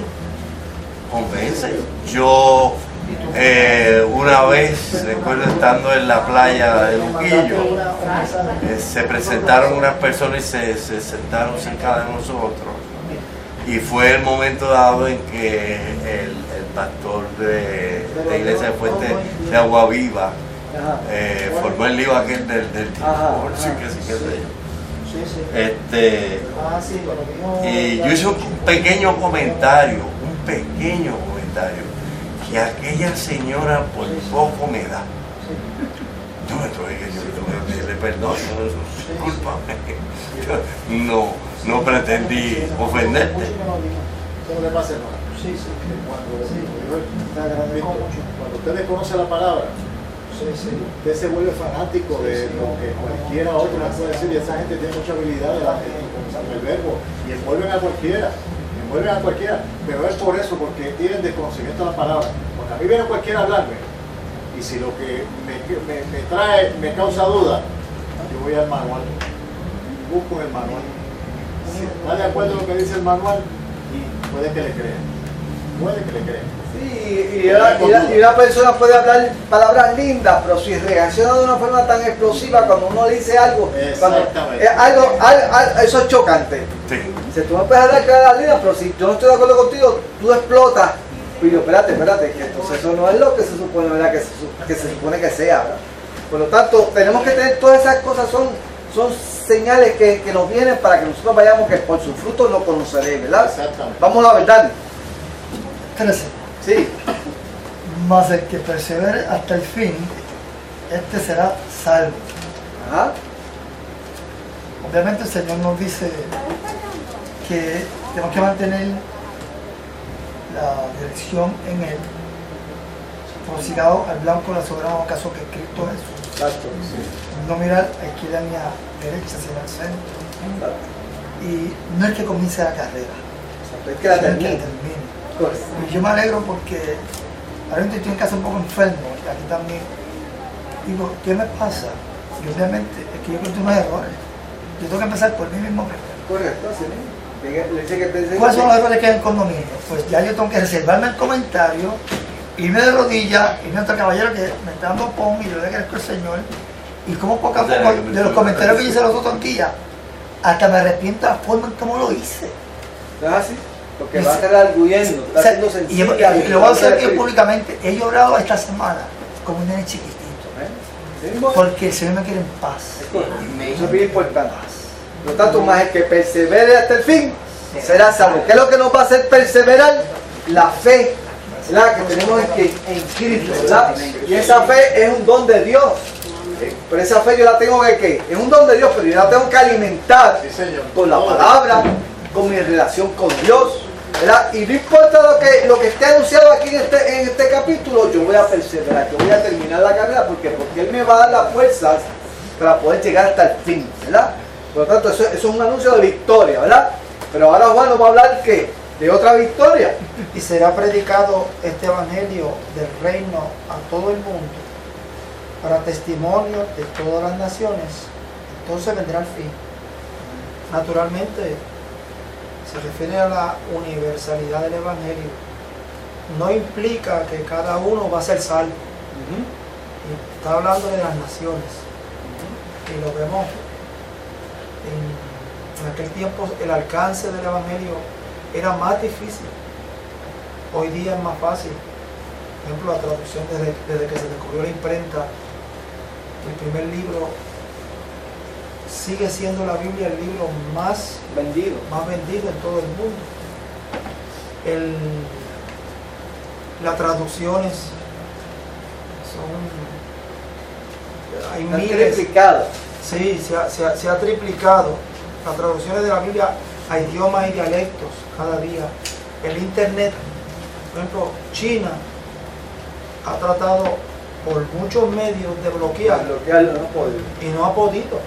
Yo una vez, recuerdo estando en la playa de Luquillo, se presentaron unas personas y se sentaron cerca de nosotros. Y fue el momento dado en que el pastor de la iglesia de Fuente de Agua Viva formó el lío aquel del divorcio, que sí, qué sé yo. Y yo hice un pequeño comentario, que aquella señora por poco me da. Yo me tuve que pedirle perdón, discúlpame. No pretendí ofenderte. ¿Cómo le pasa, hermano? Cuando usted desconoce la palabra, usted se vuelve fanático de lo que cualquiera otro le puede decir, y esa gente tiene mucha habilidad con el verbo y envuelven a cualquiera. Pero es por eso, porque tienen desconocimiento de la palabra. Cuando a mí viene cualquiera a hablarme, y si lo que me causa duda, yo voy al manual, busco el manual. Si está de acuerdo con lo que dice el manual, y puede que le crean. Sí, y una persona puede hablar palabras lindas, pero si reacciona de una forma tan explosiva cuando uno dice algo, eso es chocante. Sí. Si tú me puedes hablar palabras lindas, pero si yo no estoy de acuerdo contigo, tú explotas. Y yo, espérate, que entonces eso no es lo que se supone, ¿verdad? Que se supone que sea, ¿verdad? Por lo tanto, tenemos que tener todas esas cosas, son señales que nos vienen para que nosotros vayamos, que por sus frutos lo conoceréis, ¿verdad? Exactamente. Vamos a la verdad. 13. Sí. Mas el que persevere hasta el fin, este será salvo. Ajá. Obviamente el Señor nos dice que tenemos que mantener la dirección en Él, prosigado al blanco de la soberana vocación que es Cristo Jesús. Exacto. No mirar a izquierda ni a derecha, sino al centro. Y no es que comience la carrera, es que la termine. Y yo me alegro porque ahora estoy en casa un poco enfermo, y aquí también. Digo, ¿qué me pasa? Y obviamente es que yo cometo unos errores. Yo tengo que empezar por mí mismo primero. Correcto, sí. ¿Cuáles son los errores que hay en el condominio? Pues ya yo tengo que reservarme el comentario, irme de rodillas, irme a otro caballero que me está dando pon y yo le agradezco al Señor. Y como poco a poco, de los comentarios que hice los otros días, hasta me arrepiento de la forma en cómo lo hice. ¿No es así? Porque va a estar arguyendo, está haciendo sencillo. Y lo voy a hacer aquí públicamente. He llorado esta semana como un nene chiquitito. Porque el Señor me quiere en paz. Eso es bien importante. Por lo tanto, más el que persevere hasta el fin será salvo. ¿Qué es lo que nos va a hacer perseverar? La fe, ¿verdad? Que tenemos en Cristo, ¿verdad? Y esa fe es un don de Dios. Pero esa fe yo la tengo que, es un don de Dios, pero yo la tengo que alimentar con la palabra, con mi relación con Dios, ¿verdad? Y no importa lo que esté anunciado aquí en este capítulo, yo voy a perseverar, yo voy a terminar la carrera, porque Él me va a dar las fuerzas para poder llegar hasta el fin, ¿verdad? Por lo tanto, eso es un anuncio de victoria, ¿verdad? Pero ahora Juan nos va a hablar ¿qué? De otra victoria. Y será predicado este evangelio del reino a todo el mundo para testimonio de todas las naciones. Entonces vendrá el fin. Naturalmente se refiere a la universalidad del evangelio. No implica que cada uno va a ser salvo. Está hablando de las naciones. Y lo vemos en aquel tiempo. El alcance del evangelio era más difícil. Hoy día es más fácil. Por ejemplo, la traducción desde que se descubrió la imprenta, el primer libro sigue siendo la Biblia el libro más vendido en todo el mundo. Las traducciones hay miles. Triplicado. Sí, se ha triplicado. Las traducciones de la Biblia a idiomas y dialectos cada día. El internet, por ejemplo, China ha tratado por muchos medios de bloquearlo y no ha podido.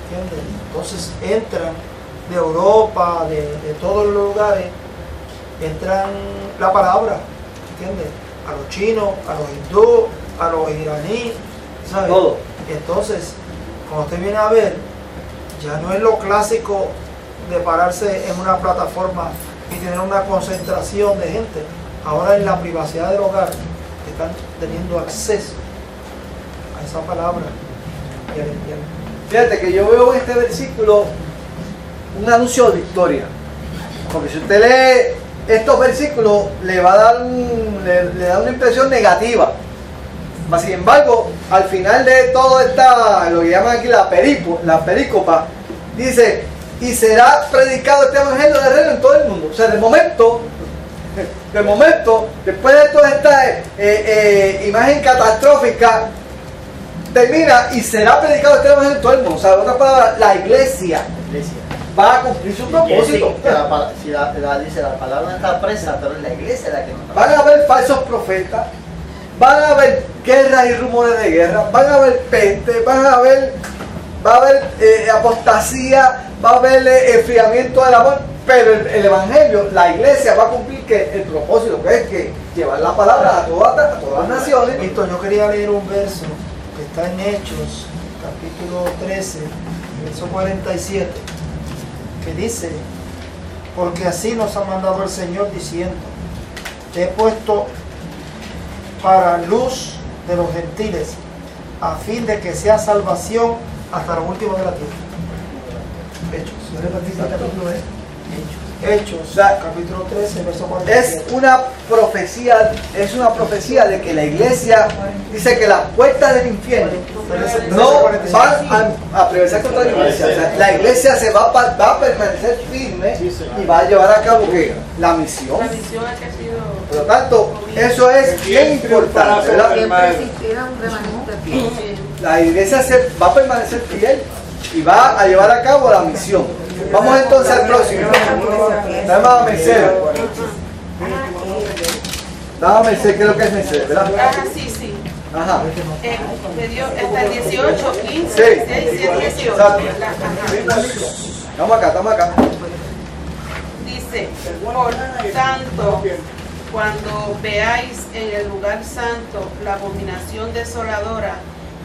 ¿Entiendes? Entonces entran de Europa, de todos los lugares, entran la palabra, ¿entiendes? A los chinos, a los hindúes, a los iraníes, ¿sabes? Todo. Entonces, cuando usted viene a ver, ya no es lo clásico de pararse en una plataforma y tener una concentración de gente. Ahora en la privacidad del hogar están teniendo acceso a esa palabra y al entiendo. Fíjate que yo veo en este versículo un anuncio de victoria. Porque si usted lee estos versículos, le va a dar le da una impresión negativa. Mas, sin embargo, al final de todo esta, lo que llaman aquí la perícopa, dice, y será predicado este evangelio del reino en todo el mundo. O sea, de momento, después de toda esta imagen catastrófica, termina y será predicado este evangelio en todo el mundo. O sea, en otras palabras, la iglesia va a cumplir su propósito. Dice la palabra no está presa, pero es la iglesia la que no está. Van a haber falsos profetas, van a haber guerras y rumores de guerra, van a haber peste, va a haber apostasía, va a haber enfriamiento del amor, pero el evangelio, la iglesia va a cumplir el propósito, que es que llevar la palabra a todas las naciones. Víctor, yo quería leer un verso que está en Hechos, capítulo 13, verso 47, que dice, porque así nos ha mandado el Señor diciendo, te he puesto para luz de los gentiles, a fin de que sea salvación hasta lo último de la tierra. Hechos. Hechos, capítulo 13, verso 47. Es una profecía de que la iglesia dice que las puertas del infierno no van a prevalecer contra la iglesia. O sea, la iglesia va a permanecer firme y va a llevar a cabo ¿qué? La misión. La misión es que ha sido. Por lo tanto, eso es bien importante, ¿verdad? La iglesia va a permanecer fiel y va a llevar a cabo la misión. Vamos entonces al próximo. Dame a Mercedes. Dame a Mercedes, ¿qué es lo que es Mercedes? ¿Verdad? Sí. Ajá. Me dio hasta el 18, 15, Sí. 16, 17, 18. Estamos acá. Dice, por tanto, cuando veáis en el lugar santo la abominación desoladora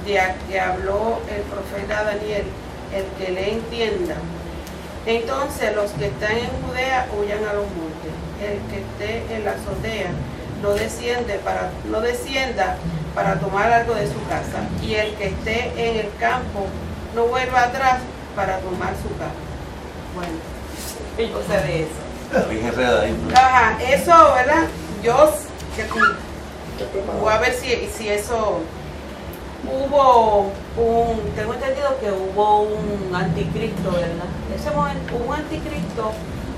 de la que habló el profeta Daniel, el que le entienda, entonces los que están en Judea huyan a los montes, el que esté en la azotea no descienda para tomar algo de su casa, y el que esté en el campo no vuelva atrás para tomar su casa. Bueno, ¿qué cosa de eso? Ajá, eso, ¿verdad? Yo voy a ver si eso tengo entendido que hubo un anticristo, ¿verdad? Ese momento, un anticristo,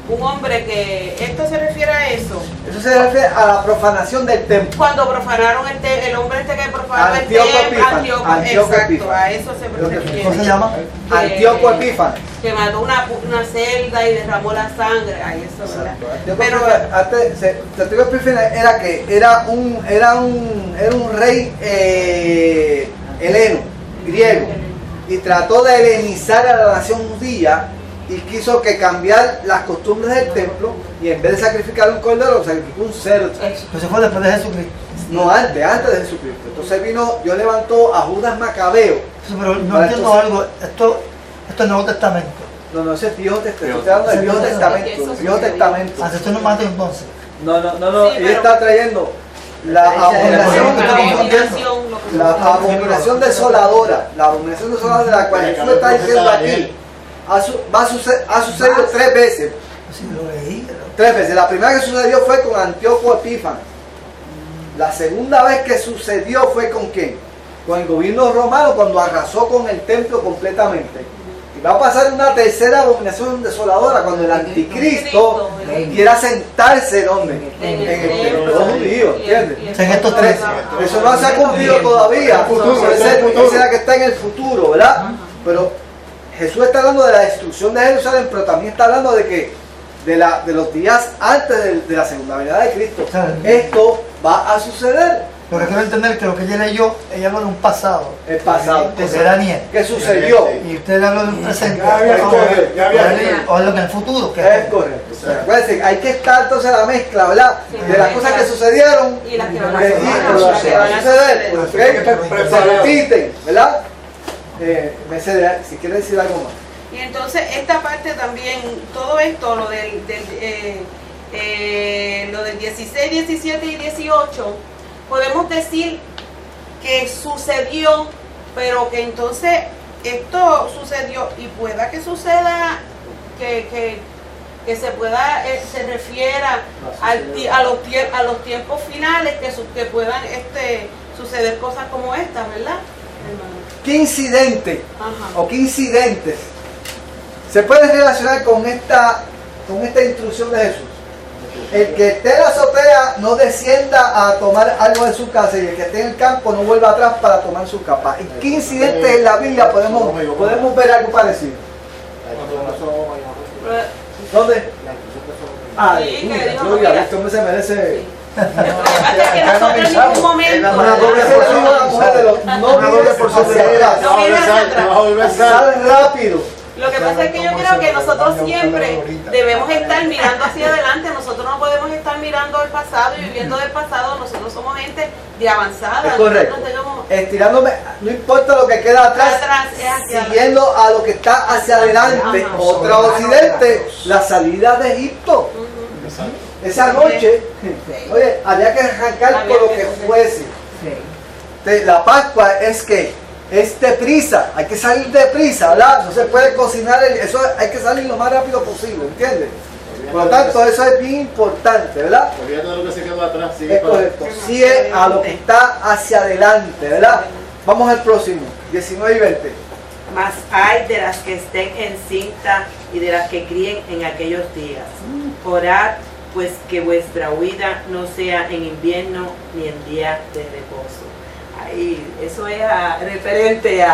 un hombre que, esto se refiere a eso. Eso se refiere a la profanación del templo. Cuando profanaron el hombre que profanó el templo, exacto, a eso se refiere. ¿Cómo se llama? Antíoco Epífanes. Que mató una celda y derramó la sangre, a eso, ¿verdad? Pero Antíoco Epífanes era un rey heleno, griego, y trató de helenizar a la nación judía y quiso que cambiar las costumbres del templo, y en vez de sacrificar un cordero, sacrificó un cerdo. Eso fue después de Jesucristo. No, antes de Jesucristo. Entonces Dios levantó a Judas Macabeo. Pero no entiendo algo, esto es Nuevo Testamento. No, ese es Viejo Testamento. Estoy hablando del Viejo Testamento. Viejo Testamento. Esto no mata entonces. No, sí, él está trayendo la abominación desoladora, de la cual Jesús está diciendo aquí, ha sucedido 3 veces. Sí, lo leí. 3 veces. La primera que sucedió fue con Antíoco Epífanes. La segunda vez que sucedió fue con ¿quién? Con el gobierno romano, cuando arrasó con el templo completamente. va a pasar una tercera abominación desoladora cuando el anticristo quiera sentarse ¿dónde? En el templo judío, ¿entiendes? En estos tres. Eso no se ha cumplido todavía. Esa es la que está en el futuro, ¿verdad? Pero Jesús está hablando de la destrucción de Jerusalén, pero también está hablando de que de los días antes de la segunda venida de Cristo. Esto va a suceder. Lo que quiero entender es que lo que ella leyó, ella habló de un pasado. El pasado. De Seraniel. ¿Qué sucedió? Y usted habló de un presente. Ya O lo que en el futuro. Es correcto. Acuérdense, hay que estar entonces a la mezcla, ¿verdad? De las cosas que sucedieron y las que van a suceder. ¿Ok? Se repiten, ¿verdad? Si quiere decir algo más. Y entonces esta parte también, todo esto, lo del 16, 17 y 18, podemos decir que sucedió, pero que entonces esto sucedió y pueda que suceda, que se pueda, se refiera a los tiempos finales, que puedan suceder cosas como estas, ¿verdad, hermano? ¿Qué incidente Ajá. o qué incidentes se pueden relacionar con esta instrucción de Jesús? El que esté en la azotea no descienda a tomar algo de su casa, y el que esté en el campo no vuelva atrás para tomar su capa. ¿En qué incidentes en la Biblia podemos ver algo parecido? ¿Dónde? Ah, Sí, que dijo, gloria, mira. este hombre se merece Que nosotros en ningún momento una doble porción de la mujer de los nobles hacia atrás. No viene hacia atrás. Salen rápido. Lo que pasa es que yo creo que nosotros siempre debemos estar mirando hacia adelante. Nosotros no podemos estar mirando el pasado y viviendo del pasado. Nosotros somos gente de avanzada. Es correcto. Nosotros tenemos- Estirándome, no importa lo que queda atrás, es hacia siguiendo a lo que está hacia adelante. Ajá. Otra occidente, la salida de Egipto. Esa noche, oye, había que arrancar por lo que fuese. La Pascua es que es deprisa, hay que salir deprisa, ¿verdad? No se puede cocinar, eso hay que salir lo más rápido posible, ¿entiendes? Por lo tanto, eso es bien importante, ¿verdad? Olvídate de lo que se quedó atrás. Sigue Es correcto, sigue a lo que está hacia adelante, ¿verdad? Vamos al próximo, 19 y 20. Mas hay de las que estén encinta y de las que críen en aquellos días. Orad pues que vuestra huida no sea en invierno ni en día de reposo. Ahí, ¿eso es referente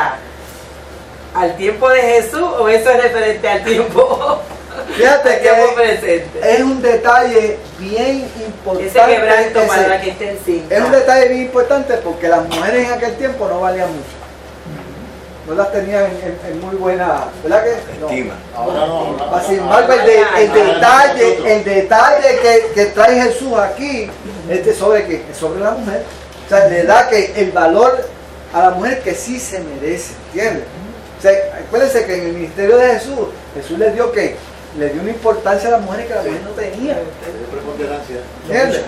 al tiempo de Jesús o eso es referente al tiempo? Fíjate al tiempo que presente? es un detalle bien importante. Ese quebranto para la que esté encinta. Es un detalle bien importante porque las mujeres en aquel tiempo no valían mucho. No las tenían en muy buena, ¿verdad que? Estima. Ahora no. Sin embargo, el detalle que trae Jesús aquí es sobre qué, es sobre la mujer. O sea, le da que el valor a la mujer que sí se merece, ¿entiendes? O sea, acuérdense que en el ministerio de Jesús le dio que le dio una importancia a las mujeres que la mujer no tenía. ¿Entiendes?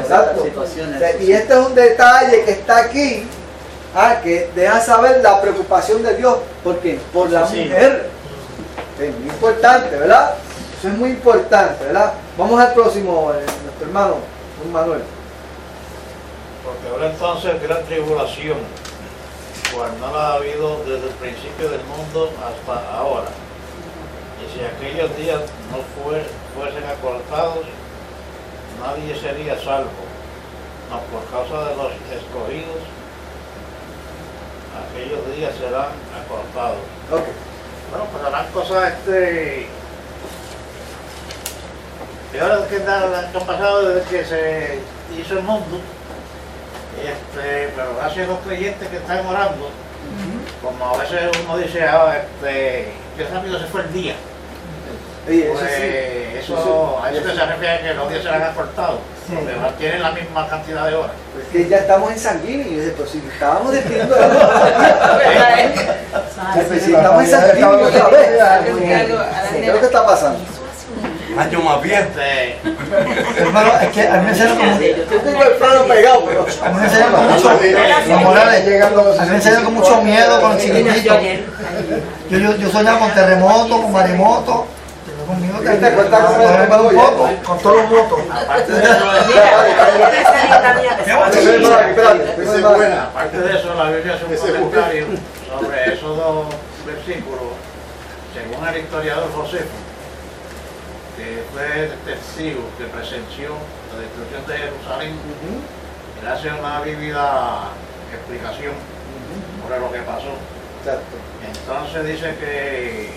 Exacto. O sea, y este es un detalle que está aquí, que deja saber la preocupación de Dios. ¿Por qué? Por la mujer. Es muy importante, ¿verdad? Eso es muy importante, ¿verdad? Vamos al próximo, nuestro hermano, don Manuel. Porque ahora entonces gran tribulación, cual no la ha habido desde el principio del mundo hasta ahora. Y si aquellos días no fuesen acortados, nadie sería salvo, no por causa de los escogidos, aquellos días serán acortados. Okay. Bueno, pues harán cosas peores que han pasado desde que se hizo el mundo. Pero gracias a los creyentes que están orando, como a veces uno dice, Dios mío, se fue el día. Oye, pues eso a eso que se refiere a que los días serán acortados, porque no tienen la misma cantidad de horas. Es que ya estamos en sanguíneo, y pero si estábamos despidiendo si estamos en sanguíneo otra vez. ¿Qué es lo que está pasando? Año más bien. Hermano, es que a mí me enseñan como... Yo tengo el plano pegado, pero... A mí me enseñan con mucho... Los Morales, a mí me enseñan con mucho miedo con los chiquititos. Yo soñaba con terremotos, con maremotos. Con miedo que ¿Te cuentas con el poco? con todos los motos. Aparte de eso, la Biblia hace un comentario sobre Éxodo versículo, según el historiador Josefo, que fue el testigo que presenció la destrucción de Jerusalén, él hace una vívida explicación sobre lo que pasó. Exacto. Entonces dice que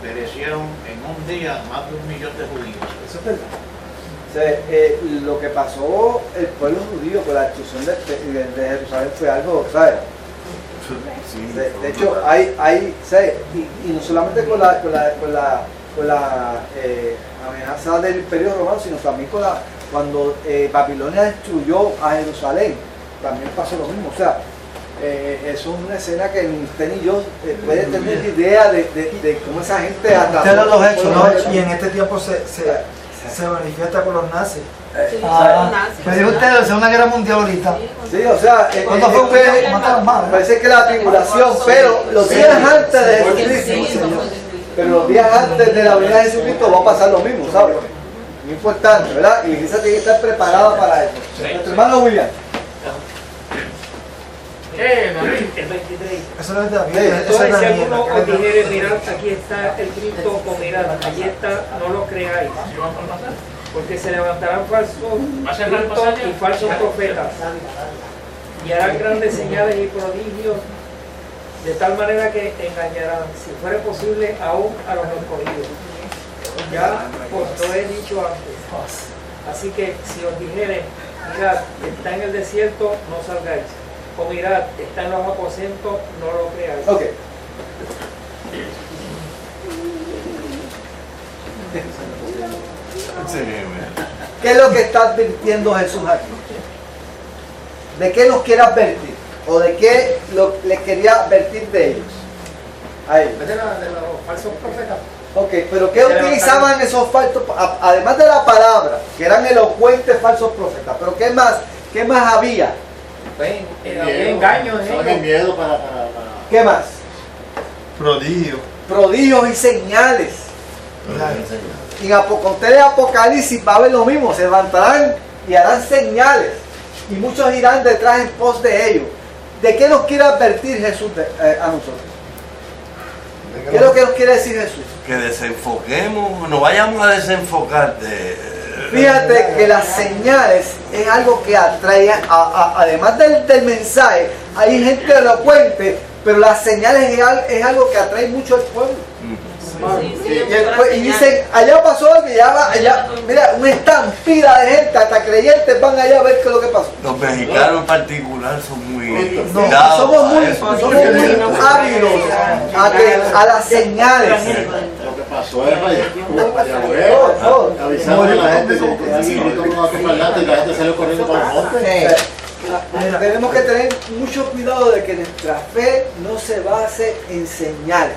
perecieron en un día más de 1 millón de judíos. Eso es verdad. O sea, lo que pasó el pueblo judío con la destrucción de Jerusalén fue algo, ¿sabes? De hecho, hay ¿sabes? Y no solamente con la amenaza del Imperio Romano, sino también cuando Babilonia destruyó a Jerusalén, también pasó lo mismo. O sea, eso es una escena que ni usted ni yo puede tener idea de cómo esa gente Usted los hechos, ¿no? Y en este tiempo se manifiesta con los nazis. Me dijo usted la Segunda Guerra Mundial ahorita. Sí, o sea, ¿cuándo fue? parece que la tribulación, pero los días antes de Jesucristo, pero los días antes de la venida de Jesucristo va a pasar lo mismo, ¿sabes? Muy importante, ¿verdad? Y la iglesia tiene que estar preparada para eso. Nuestro hermano William. El 23. Eso no es de la Entonces, si alguno os dijere, mirad, aquí está el Cristo, o mirad, allí está, no lo creáis. Porque se levantarán falsos cristos y falsos profetas, y harán grandes señales y prodigios, de tal manera que engañarán, si fuera posible, aún a los escogidos. Ya os lo he dicho antes. Así que si os dijere, mirad, está en el desierto, no salgáis. O mirad, está en los aposentos, no lo creáis. Ok. ¿Qué es lo que está advirtiendo Jesús aquí? ¿De qué nos quiere advertir? ¿O de qué les quería advertir de ellos? A ellos. De los falsos profetas. Ok, pero ¿qué utilizaban esos falsos? Además de la palabra, que eran elocuentes falsos profetas, pero ¿qué más había? Había engaños en ellos. Miedo para. ¿Qué más? Prodigios y señales. En Apocalipsis va a haber lo mismo, se levantarán y harán señales, y muchos irán detrás en pos de ellos. ¿De qué nos quiere advertir Jesús a nosotros? ¿Qué es lo que nos quiere decir Jesús? Que desenfoquemos, no vayamos a desenfocar de... Fíjate que las señales es algo que atrae, además del mensaje, hay gente elocuente, pero las señales es algo que atrae mucho al pueblo. Y dicen, allá pasó algo, allá, mira, una estampida de gente, hasta creyentes van allá a ver qué es lo que pasó. Los mexicanos en particular son muy... somos muy ávidos a las señales. Lo que pasó es avisando a la gente que alguien gritó a parlante y la gente salió corriendo para el monte. Tenemos que tener mucho cuidado de que nuestra fe no se base en señales.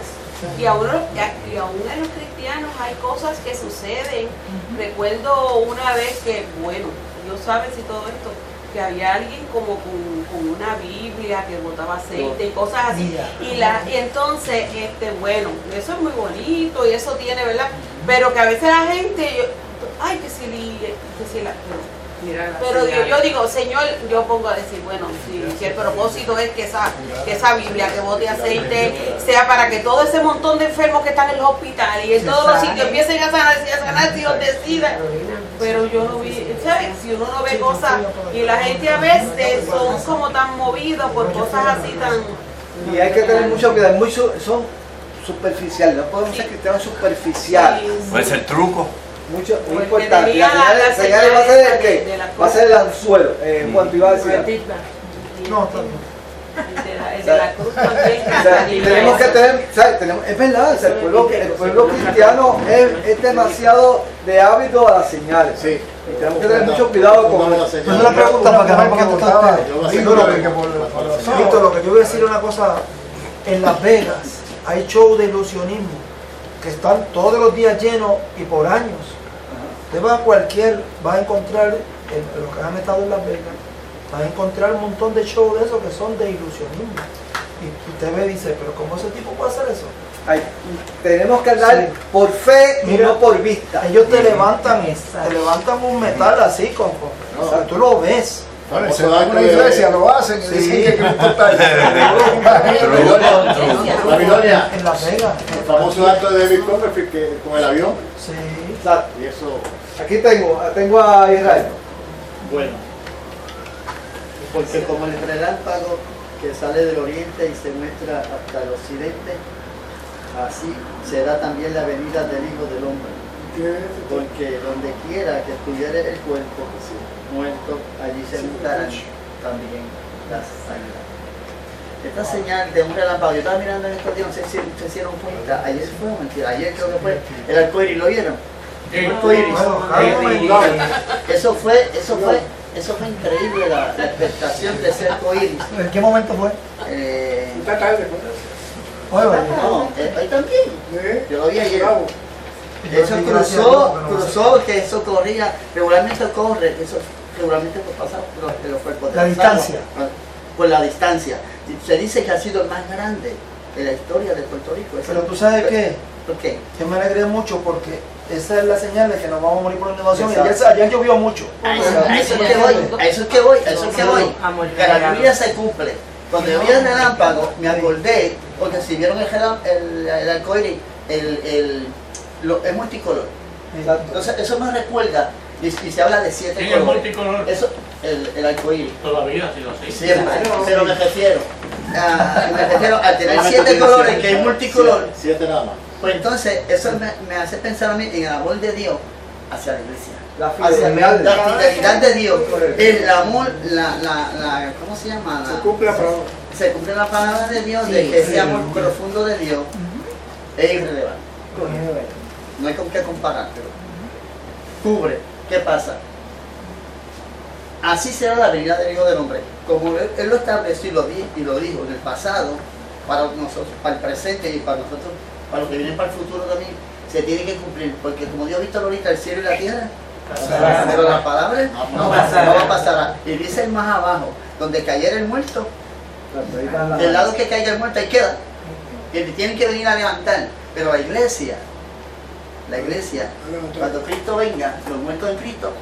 Y aún en los cristianos hay cosas que suceden. Recuerdo una vez que, bueno, Dios sabe si todo esto, que había alguien como con una Biblia que botaba aceite y cosas así. Y entonces, bueno, eso es muy bonito y eso tiene, ¿verdad? Pero que a veces la gente, pero yo digo, Señor, yo pongo a decir, bueno, si el propósito es que esa Biblia que bote aceite sea para que todo ese montón de enfermos que están en los hospitales y en todos los sitios empiecen a sanar si Dios decida. Pero yo no vi, ¿sabes? Si uno no ve cosas, y la gente a veces son como tan movidos por cosas así tan... Y hay que tener mucho cuidado, son superficiales, no podemos ser cristianos superficiales. Puede ser truco. Muy importante. La señal va a ser el qué? Va a ser el anzuelo. Juan, tú ibas a decir. No, también. Tenemos que tener, es verdad, el pueblo cristiano es demasiado de hábito a las señales. Sí. Y tenemos que tener mucho cuidado con eso. Es una pregunta para que no contestar. Víctor, lo que yo voy a decir es una cosa. En Las Vegas hay shows de ilusionismo que están todos los días llenos y por años. Usted va a encontrar, los que han estado en Las Vegas, va a encontrar un montón de shows de esos que son de ilusionismo. Y usted ve y dice, pero ¿cómo ese tipo puede hacer eso? Tenemos que andar por fe y no por vista. Ellos te levantan un metal así, tú lo ves. Bueno, se va a una iglesia, lo hacen y dicen que Cristo está ahí. Babilonia, En Las Vegas. el famoso acto de David Copperfield con el avión. Sí. Y eso. Aquí tengo a Israel. Bueno, porque como el relámpago que sale del oriente y se muestra hasta el occidente, así será también la venida del Hijo del Hombre. Porque donde quiera que estuviere el cuerpo muerto, allí se juntarán también las sangres. Esta señal de un relámpago, yo estaba mirando en estos días, no sé si se hicieron cuenta, ayer fue o mentira, ayer creo que fue el arcoíris, ¿lo vieron? El arcoíris. Eso fue increíble, la expectación de ese arcoíris. ¿En qué momento fue? Está tarde, Hoy, no, hoy también. Yo lo vi ayer. Eso cruzó, que eso corría, regularmente corre, eso regularmente pasa por los cuerpos de la distancia. Por la distancia. Se dice que ha sido el más grande de la historia de Puerto Rico. Pero tú sabes qué, ¿Por qué? Yo me alegré mucho porque esa es la señal de que nos vamos a morir por inundación. Y ayer llovió mucho. A eso es que voy. Que la Biblia se cumple. Cuando yo vi el relámpago, me acordé, porque si vieron el arcoíris, es multicolor. Entonces eso me recuerda, y se habla de 7 colores. ¿Es multicolor? Eso, el arcoíris. Todavía ha sido así. Siempre, pero me refiero a tener 7 colores, que es multicolor. 7 nada más. Pues entonces eso me hace pensar a mí en el amor de Dios hacia la iglesia. La fidelidad de Dios. El amor, ¿cómo se llama? Se cumple la palabra. Se cumple la palabra de Dios, de que ese amor profundo de Dios es irrelevante. No hay con qué comparar, pero cubre. ¿Qué pasa? Así será la venida del Hijo del Hombre. Como Él lo estableció y lo dijo en el pasado, para nosotros, para el presente y para nosotros, para los que vienen para el futuro también, se tiene que cumplir. Porque como Dios ha visto ahorita el cielo y la tierra, pero la palabra no va a pasar. Y dice más abajo, donde cayera el muerto, del lado que caiga el muerto ahí queda. Y tienen que venir a levantar. Pero la iglesia, cuando Cristo venga, los muertos en Cristo,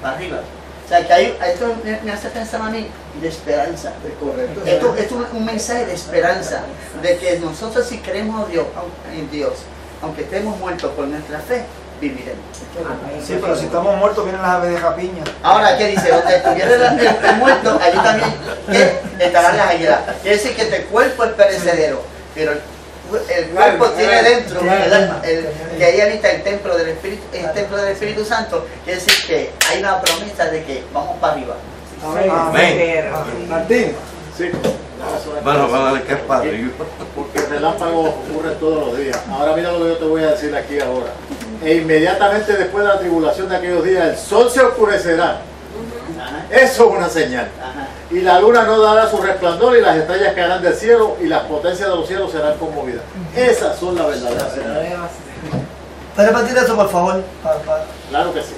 para arriba. O sea que esto me hace pensar a mí de esperanza. Esto es un mensaje de esperanza, de que nosotros si creemos en Dios, aunque estemos muertos por nuestra fe, viviremos. Sí, pero si estamos muertos vienen las aves de rapiña. Ahora, ¿qué dice? Donde estuviera el muerto, allí también estarán las águilas. Quiere decir que este cuerpo es perecedero, pero el cuerpo tiene dentro, que ahí habita el templo del Espíritu Santo. Quiere decir que hay una promesa de que vamos para arriba. Amén. Martín. Sí. Bueno, vamos a ver qué es para arriba. Porque el relámpago ocurre todos los días. Ahora mira lo que yo te voy a decir aquí ahora. E inmediatamente después de la tribulación de aquellos días, el sol se oscurecerá. Eso es una señal. Y la luna no dará su resplandor y las estrellas caerán del cielo y las potencias de los cielos serán conmovidas. Esas son las verdaderas señales. ¿Puedes repetir eso, por favor? Claro que sí.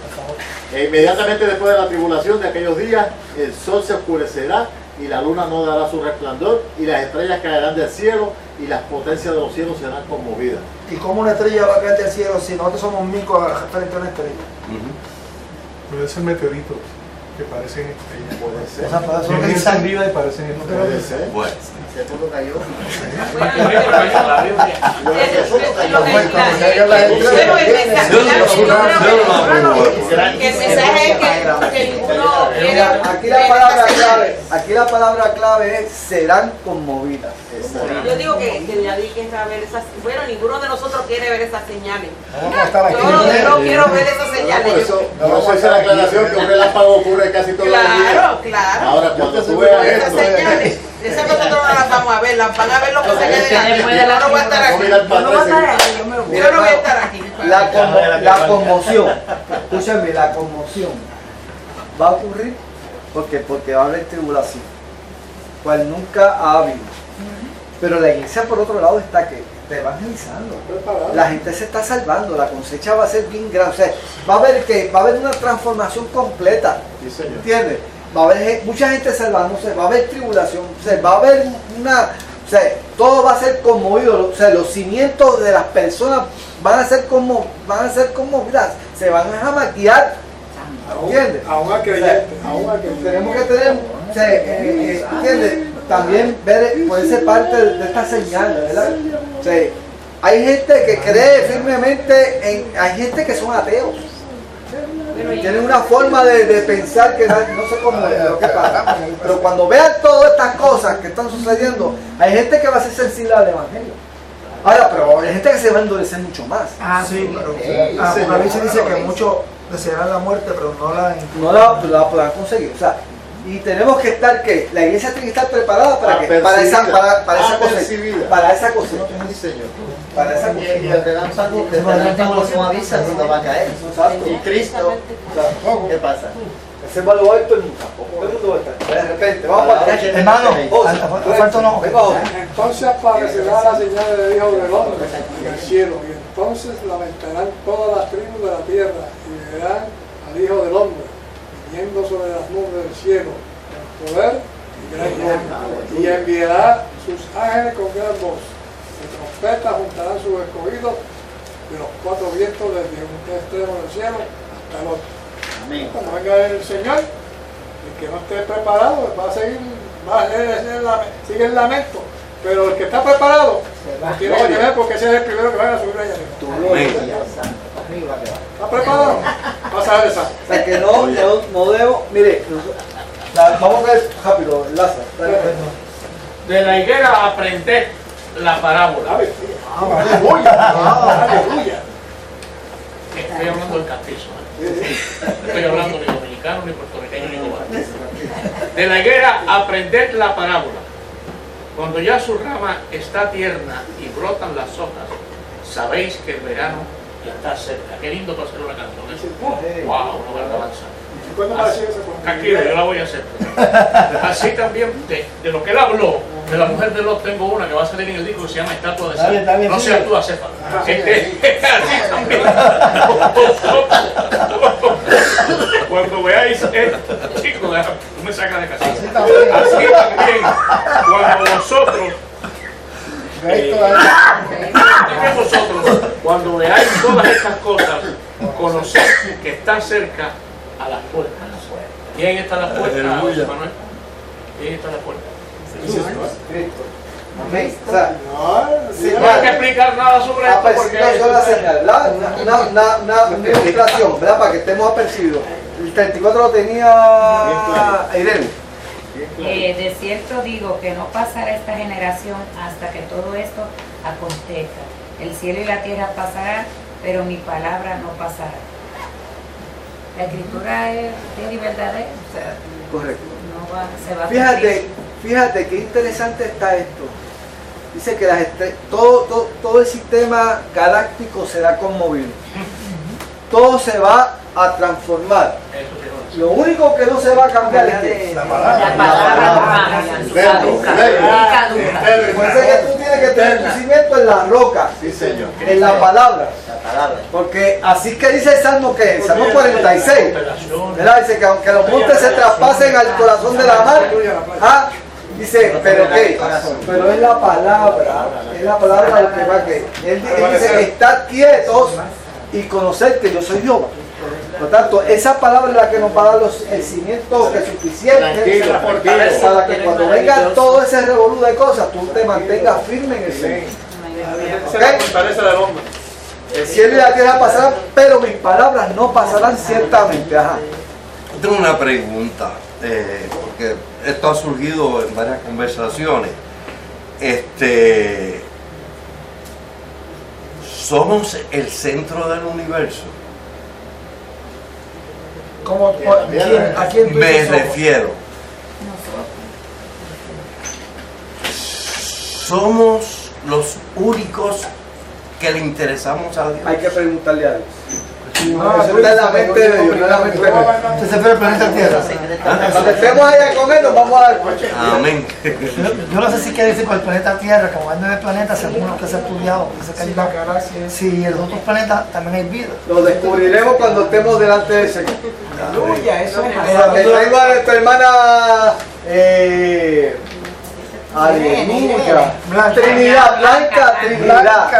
E inmediatamente después de la tribulación de aquellos días, el sol se oscurecerá y la luna no dará su resplandor y las estrellas caerán del cielo y las potencias de los cielos serán conmovidas. ¿Y cómo una estrella va a caer del cielo si nosotros somos micos frente a una estrella? Puede ser meteoritos que parecen estrellas. Puede ser. O sea, para eso Bien lo que dicen. encendida y parecen estrellas. Puede ser. Bueno. Se todo cayó. El mensaje es que ninguno quiere. Aquí la palabra clave es serán conmovidas. Yo digo que nadie quiere ver esas. Bueno, ninguno de nosotros quiere ver esas señales. Yo no quiero ver esas señales. Por eso, no se hace la aclaración que un relámpago ocurre casi todos los días. Claro. Ahora, cuando tú veas Esas esto, señales, esas nosotros no las vamos a ver, las van a ver los que se queden aquí. Yo no voy a estar aquí. Yo no voy a estar aquí. La conmoción, escúchame, la conmoción va a ocurrir porque va a haber tribulación, cual nunca ha habido. Pero la iglesia por otro lado está evangelizando. La gente se está salvando, la cosecha va a ser bien grande. O sea, va a haber una transformación completa. Sí, señor. ¿Entiendes? Va a haber mucha gente salvándose, va a haber tribulación, o sea, va a haber todo va a ser conmovido, o sea, los cimientos de las personas van a ser conmovidas, se van a maquillar ¿entiendes? Aún al creyente, aún al creyente. Tenemos que tener, o sea, ¿entiendes? También ver por esa parte de esta señal, ¿verdad? O sea, hay gente que cree firmemente hay gente que son ateos. Tienen una forma de pensar que no sé cómo es lo que pasa. Pero cuando vean todas estas cosas que están sucediendo, hay gente que va a ser sensible al evangelio. Ahora, pero hay gente que se va a endurecer mucho más. Sí, pero Apocalipsis dice que muchos desearán la muerte, pero no la podrán conseguir. O sea, y tenemos que estar, ¿qué? La iglesia tiene que estar preparada para esa cosecha. Para esa cosecha. Para esa cosecha. Y el relámpago no avisa cuando va a caer. Y Cristo, ¿qué pasa? Ese valor alto el mundo va a estar. De repente, vamos a ver. Hermano, falta no. Entonces aparecerá la señal del Hijo del Hombre en el cielo, y entonces lamentarán todas las tribus de la tierra, y verán al Hijo del Hombre viniendo sobre las nubes del cielo, en poder y gran gloria, y enviará sus ángeles con gran voz. De trompeta juntarán sus escogidos de los cuatro vientos desde un extremo del cielo hasta el otro. Cuando venga el Señor, el que no esté preparado va a seguir, sigue el lamento, pero el que está preparado no tiene que tener, porque ese es el primero que va a subir allá arriba. ¿Está preparado? Vas a ver esa. O sea que no debo, mire, vamos a ver rápido, Lázaro. De la higuera aprended la parábola. Aleluya. Estoy hablando del castizo. No estoy hablando ni dominicano, ni puertorriqueño, ni cubano. De la higuera aprended la parábola. Cuando ya su rama está tierna y brotan las hojas, sabéis que el verano está cerca. Qué lindo para hacer una canción. Wow, una alabanza. ¿Cuándo va a decir eso? Tranquilo, yo la voy a hacer. Así también, de lo que él habló, de la mujer de Lot, tengo una que va a salir en el disco que se llama Estatua de Sal. No seas tú, Acefa. Así también. Cuando veáis chico, tú me sacas de casa. Así también, cuando vosotros cuando veáis todas estas cosas, conoced que está cerca a las puertas. ¿Quién está a las puertas, José Manuel? ¿Quién está a las puertas? Cristo. Amén. O sea, no hay que explicar nada sobre esto porque la señal, una ilustración, ¿verdad? Para que estemos apercibidos. El 34 lo tenía Irene. De cierto digo que no pasará esta generación hasta que todo esto acontezca. El cielo y la tierra pasarán, pero mi palabra no pasará. La escritura es fiel y verdadera. O sea, correcto. No se va a Fíjate qué interesante está esto. Dice que todo el sistema galáctico será conmovido. Todo se va a transformar. Lo único que no se va a cambiar es la palabra. Por eso es que tú tienes que tener conocimiento en la roca, en la palabra. Porque así que dice el Salmo, que el Salmo 46, ¿verdad? Dice que aunque los montes se traspasen al corazón de la mar, dice, pero ¿qué? Pero es la palabra lo que va que. Él dice, estad quietos y conocer que yo soy Jehová. Por lo tanto, esa palabra es la que nos va a dar el cimiento que es suficiente para que cuando venga todo ese revolú de cosas, tú te mantengas firme en el Señor. El cielo y la tierra pasarán, pero mis palabras no pasarán ciertamente. Tengo una pregunta, porque esto ha surgido en varias conversaciones. ¿Somos el centro del universo? ¿A quién me refiero? ¿Somos los únicos que le interesamos a Dios? Hay que preguntarle a Dios. Eso está en la mente de Dios, no en la mente de Dios. Se fue el planeta Tierra. Cuando estemos allá con él, nos vamos a dar cuenta. Amén. Yo no sé si quiere decir con el planeta Tierra, que cuando hay planetas, según lo que se ha estudiado, dice que hay una galaxia. Sí, en los otros planetas también hay vida. Lo descubriremos cuando estemos delante del Señor. Aleluya, eso es que traigo a nuestra hermana aleluya. Trinidad, Blanca Trinidad.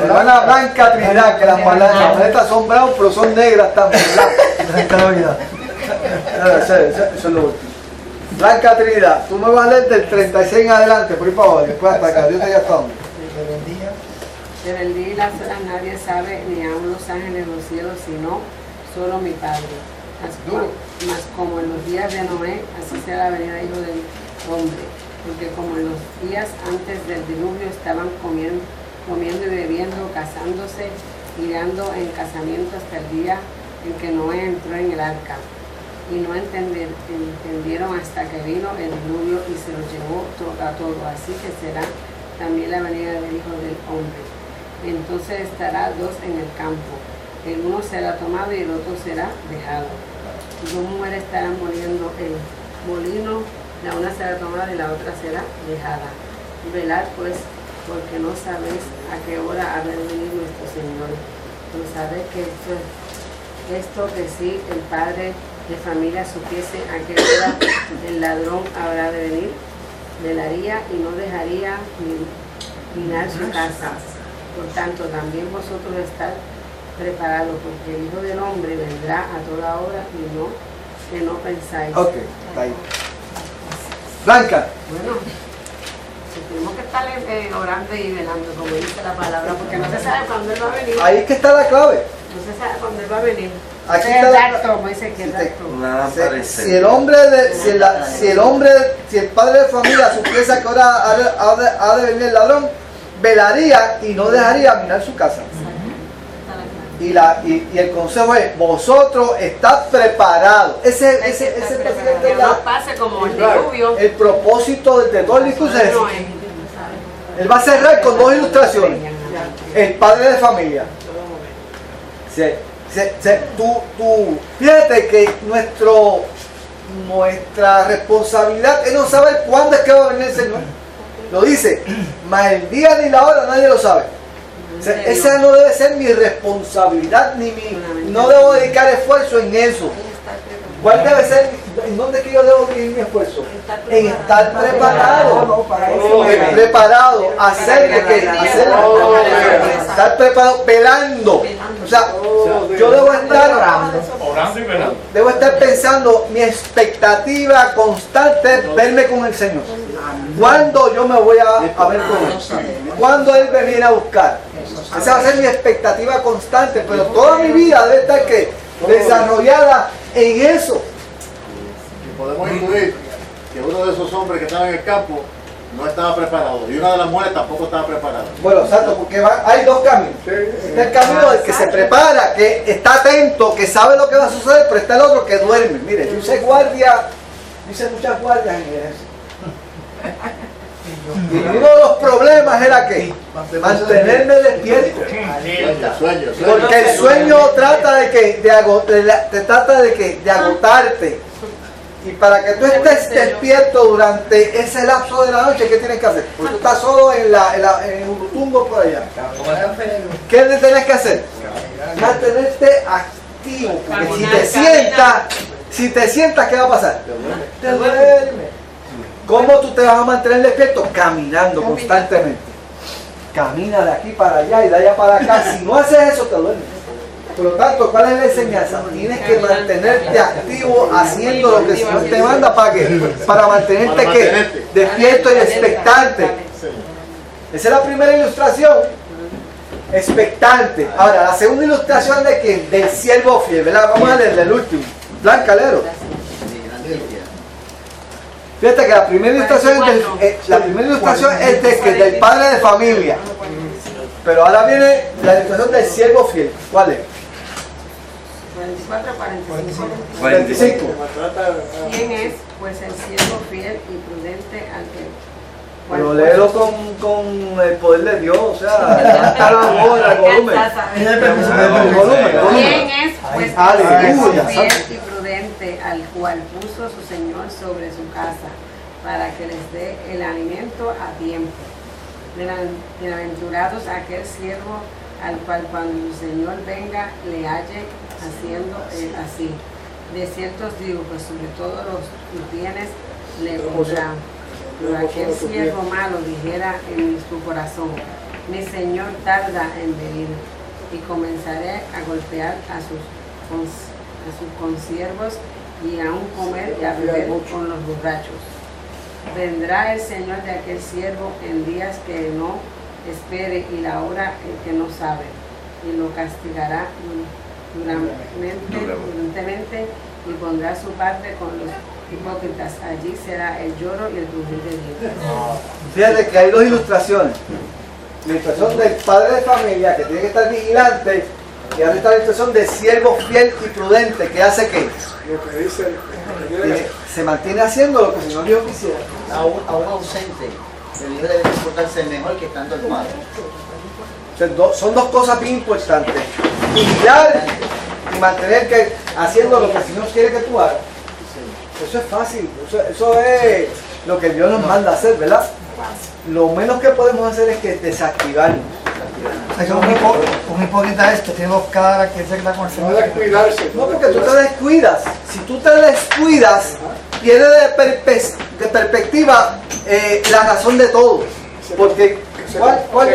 Hermana Blanca Trinidad, que las planetas son brown, pero son negras también. Eso es lo último. Blanca Trinidad, tú me vas a leer del 36 en adelante, por ahí para abajo, después hasta acá. Dios te diga hasta dónde. Pero el día y las horas nadie sabe, ni aun los ángeles de los cielos, sino solo mi Padre. Mas como en los días de Noé, así será la venida del Hijo del Hombre. Porque como en los días antes del diluvio estaban comiendo y bebiendo, casándose, girando en casamiento hasta el día en que Noé entró en el arca. Y no entendieron hasta que vino el diluvio y se los llevó a todo. Así que será también la venida del Hijo del Hombre. Entonces estará dos en el campo. El uno será tomado y el otro será dejado. Dos mujeres estarán moliendo el molino, la una será tomada y la otra será dejada. Velad pues, porque no sabéis a qué hora ha de venir nuestro Señor. Pero sabéis que esto que si el padre de familia supiese a qué hora el ladrón habrá de venir, velaría y no dejaría minar su casa. Por tanto, también vosotros estad preparados, porque el Hijo del Hombre vendrá a toda hora y no que no pensáis. Ok, está ahí. Blanca. Bueno, tenemos que estar orando y velando, como dice la palabra, porque no se sabe cuándo Él va a venir. Ahí es que está la clave. No se sabe cuándo Él va a venir. Aquí es está exacto, como dice que es exacto. Si el padre de familia supiese a qué hora ha de venir el ladrón, velaría y no dejaría minar su casa. Y el consejo es, vosotros estad preparados. Ese no pase como el diluvio. El propósito de todo el discurso es, él va a cerrar con dos ilustraciones. El padre de familia. Fíjate que nuestra responsabilidad es no saber cuándo es que va a venir el Señor. Lo dice, mas el día ni la hora nadie lo sabe. Esa no debe ser mi responsabilidad, no debo dedicar esfuerzo en eso. ¿Cuál debe ser? ¿En dónde es que yo debo dirigir mi esfuerzo? En estar preparado. Preparado, estar preparado, velando. O sea, yo debo estar orando y velando. Debo estar pensando, mi expectativa constante es verme con el Señor. ¿Cuándo yo me voy a ver con Él? ¿Cuándo Él me viene a buscar? Esa va a ser mi expectativa constante, pero toda mi vida debe estar desarrollada en eso. Y podemos incluir que uno de esos hombres que estaban en el campo no estaba preparado y una de las mujeres tampoco estaba preparada. Bueno, exacto, porque hay dos caminos. Está el camino del que se prepara, que está atento, que sabe lo que va a suceder, pero está el otro que duerme. Mire, yo hice muchas guardias en el ejército. Y uno de los problemas era que mantenerme despierto. Porque el sueño trata de agotarte. Y para que tú estés despierto durante ese lapso de la noche, ¿qué tienes que hacer? Porque tú estás solo en un tumbo por allá. ¿Qué tienes que hacer? Mantenerte activo. Porque si te sientas, ¿qué va a pasar? Te duermes. ¿Cómo tú te vas a mantener despierto? Caminando constantemente. Camina de aquí para allá y de allá para acá. Si no haces eso, te duermes. Por lo tanto, ¿cuál es la enseñanza? Tienes que mantenerte activo haciendo lo que el Señor te manda. ¿Para qué? Para mantenerte ¿qué? Despierto y expectante. Esa es la primera ilustración. Expectante. Ahora, la segunda ilustración de ¿quién? Del siervo fiel, ¿verdad? Vamos a leerle el último. Blanca, Lero. Fíjate que la primera ilustración es del padre de familia. Pero ahora viene la ilustración del siervo fiel. ¿Cuál es? 45. ¿Quién es? Pues el siervo fiel y prudente al que... Pero léelo con el poder de Dios, o sea, levanta la voz, el volumen. ¿Quién es? Pues el siervo fiel y prudente al cual puso su Señor sobre su casa, para que les dé el alimento a tiempo. Bienaventurados aquel siervo al cual cuando el Señor venga le halle haciendo así. De cierto os digo que sobre todos los bienes le pondrá. Pero aquel siervo malo dijera en su corazón, mi Señor tarda en venir, y comenzaré a golpear a sus consiervos y aún comer y a beber con los borrachos. Vendrá el Señor de aquel siervo en días que no espere y la hora en que no sabe, y lo castigará durantemente y pondrá su parte con los hipócritas. Allí será el lloro y el crujir de dientes. Fíjate que hay dos ilustraciones. La ilustración del padre de familia que tiene que estar vigilante, y ahora está la ilustración del siervo fiel y prudente que hace que se mantiene haciendo lo que el Señor dijo que hiciera. A un ausente, el hijo debe comportarse mejor que estando el padre. Son dos cosas bien importantes. Vigilar y mantener que haciendo lo que el Señor quiere que tú hagas. Eso es fácil, eso es lo que Dios nos manda a hacer, ¿verdad? Lo menos que podemos hacer es que desactivarnos. Un hipócrita es que tiene dos caras, que se queda con el Señor. No descuidarse. No, porque tú te descuidas. Si tú te descuidas, pierde de perspectiva la razón de todo. Porque se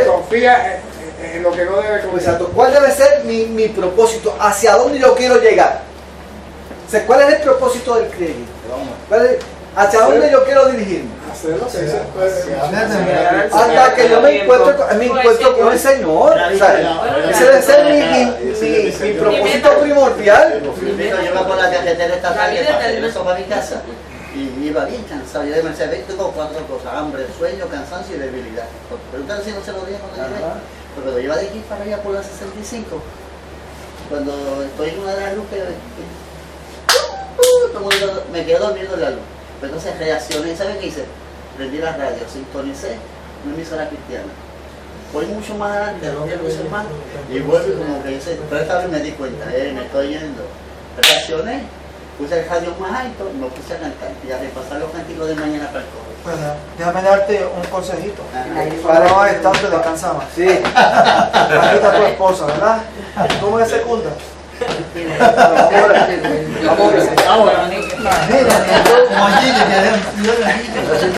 confía en lo que no debe confiar. Exacto. ¿Cuál debe ser mi propósito? ¿Hacia dónde yo quiero llegar? O sea, ¿cuál es el propósito del creyente? ¿Hacia dónde yo quiero dirigirme? Hasta que yo me encuentro con el Señor. O sea, ese debe ser mi propósito primordial. Yo iba por la carretera esta tarde para regreso para mi casa y iba bien cansado. Yo me decía, tengo 4 cosas: hambre, sueño, cansancio y debilidad. Pregúntale si no se lo dije cuando llegué. Pero cuando iba de aquí para allá por la 65, cuando estoy en una de las luces, me quedé dormido en la luz. Pero entonces reaccioné, ¿sabe qué hice? Prendí la radio, sintonicé una emisora cristiana. Voy mucho más adelante, no vi a mis hermanos. Y vuelvo como que hice, pero esta vez me di cuenta, me estoy yendo. Reaccioné, puse el radio más alto y me puse a cantar. Y a repasar los cánticos de mañana para el coro. Bueno, déjame darte un consejito. Para no estar te descansaba. Sí. Aquí está tu esposa, ¿verdad? ¿Cómo me secunda? Vamos a ver. Mira, como allí que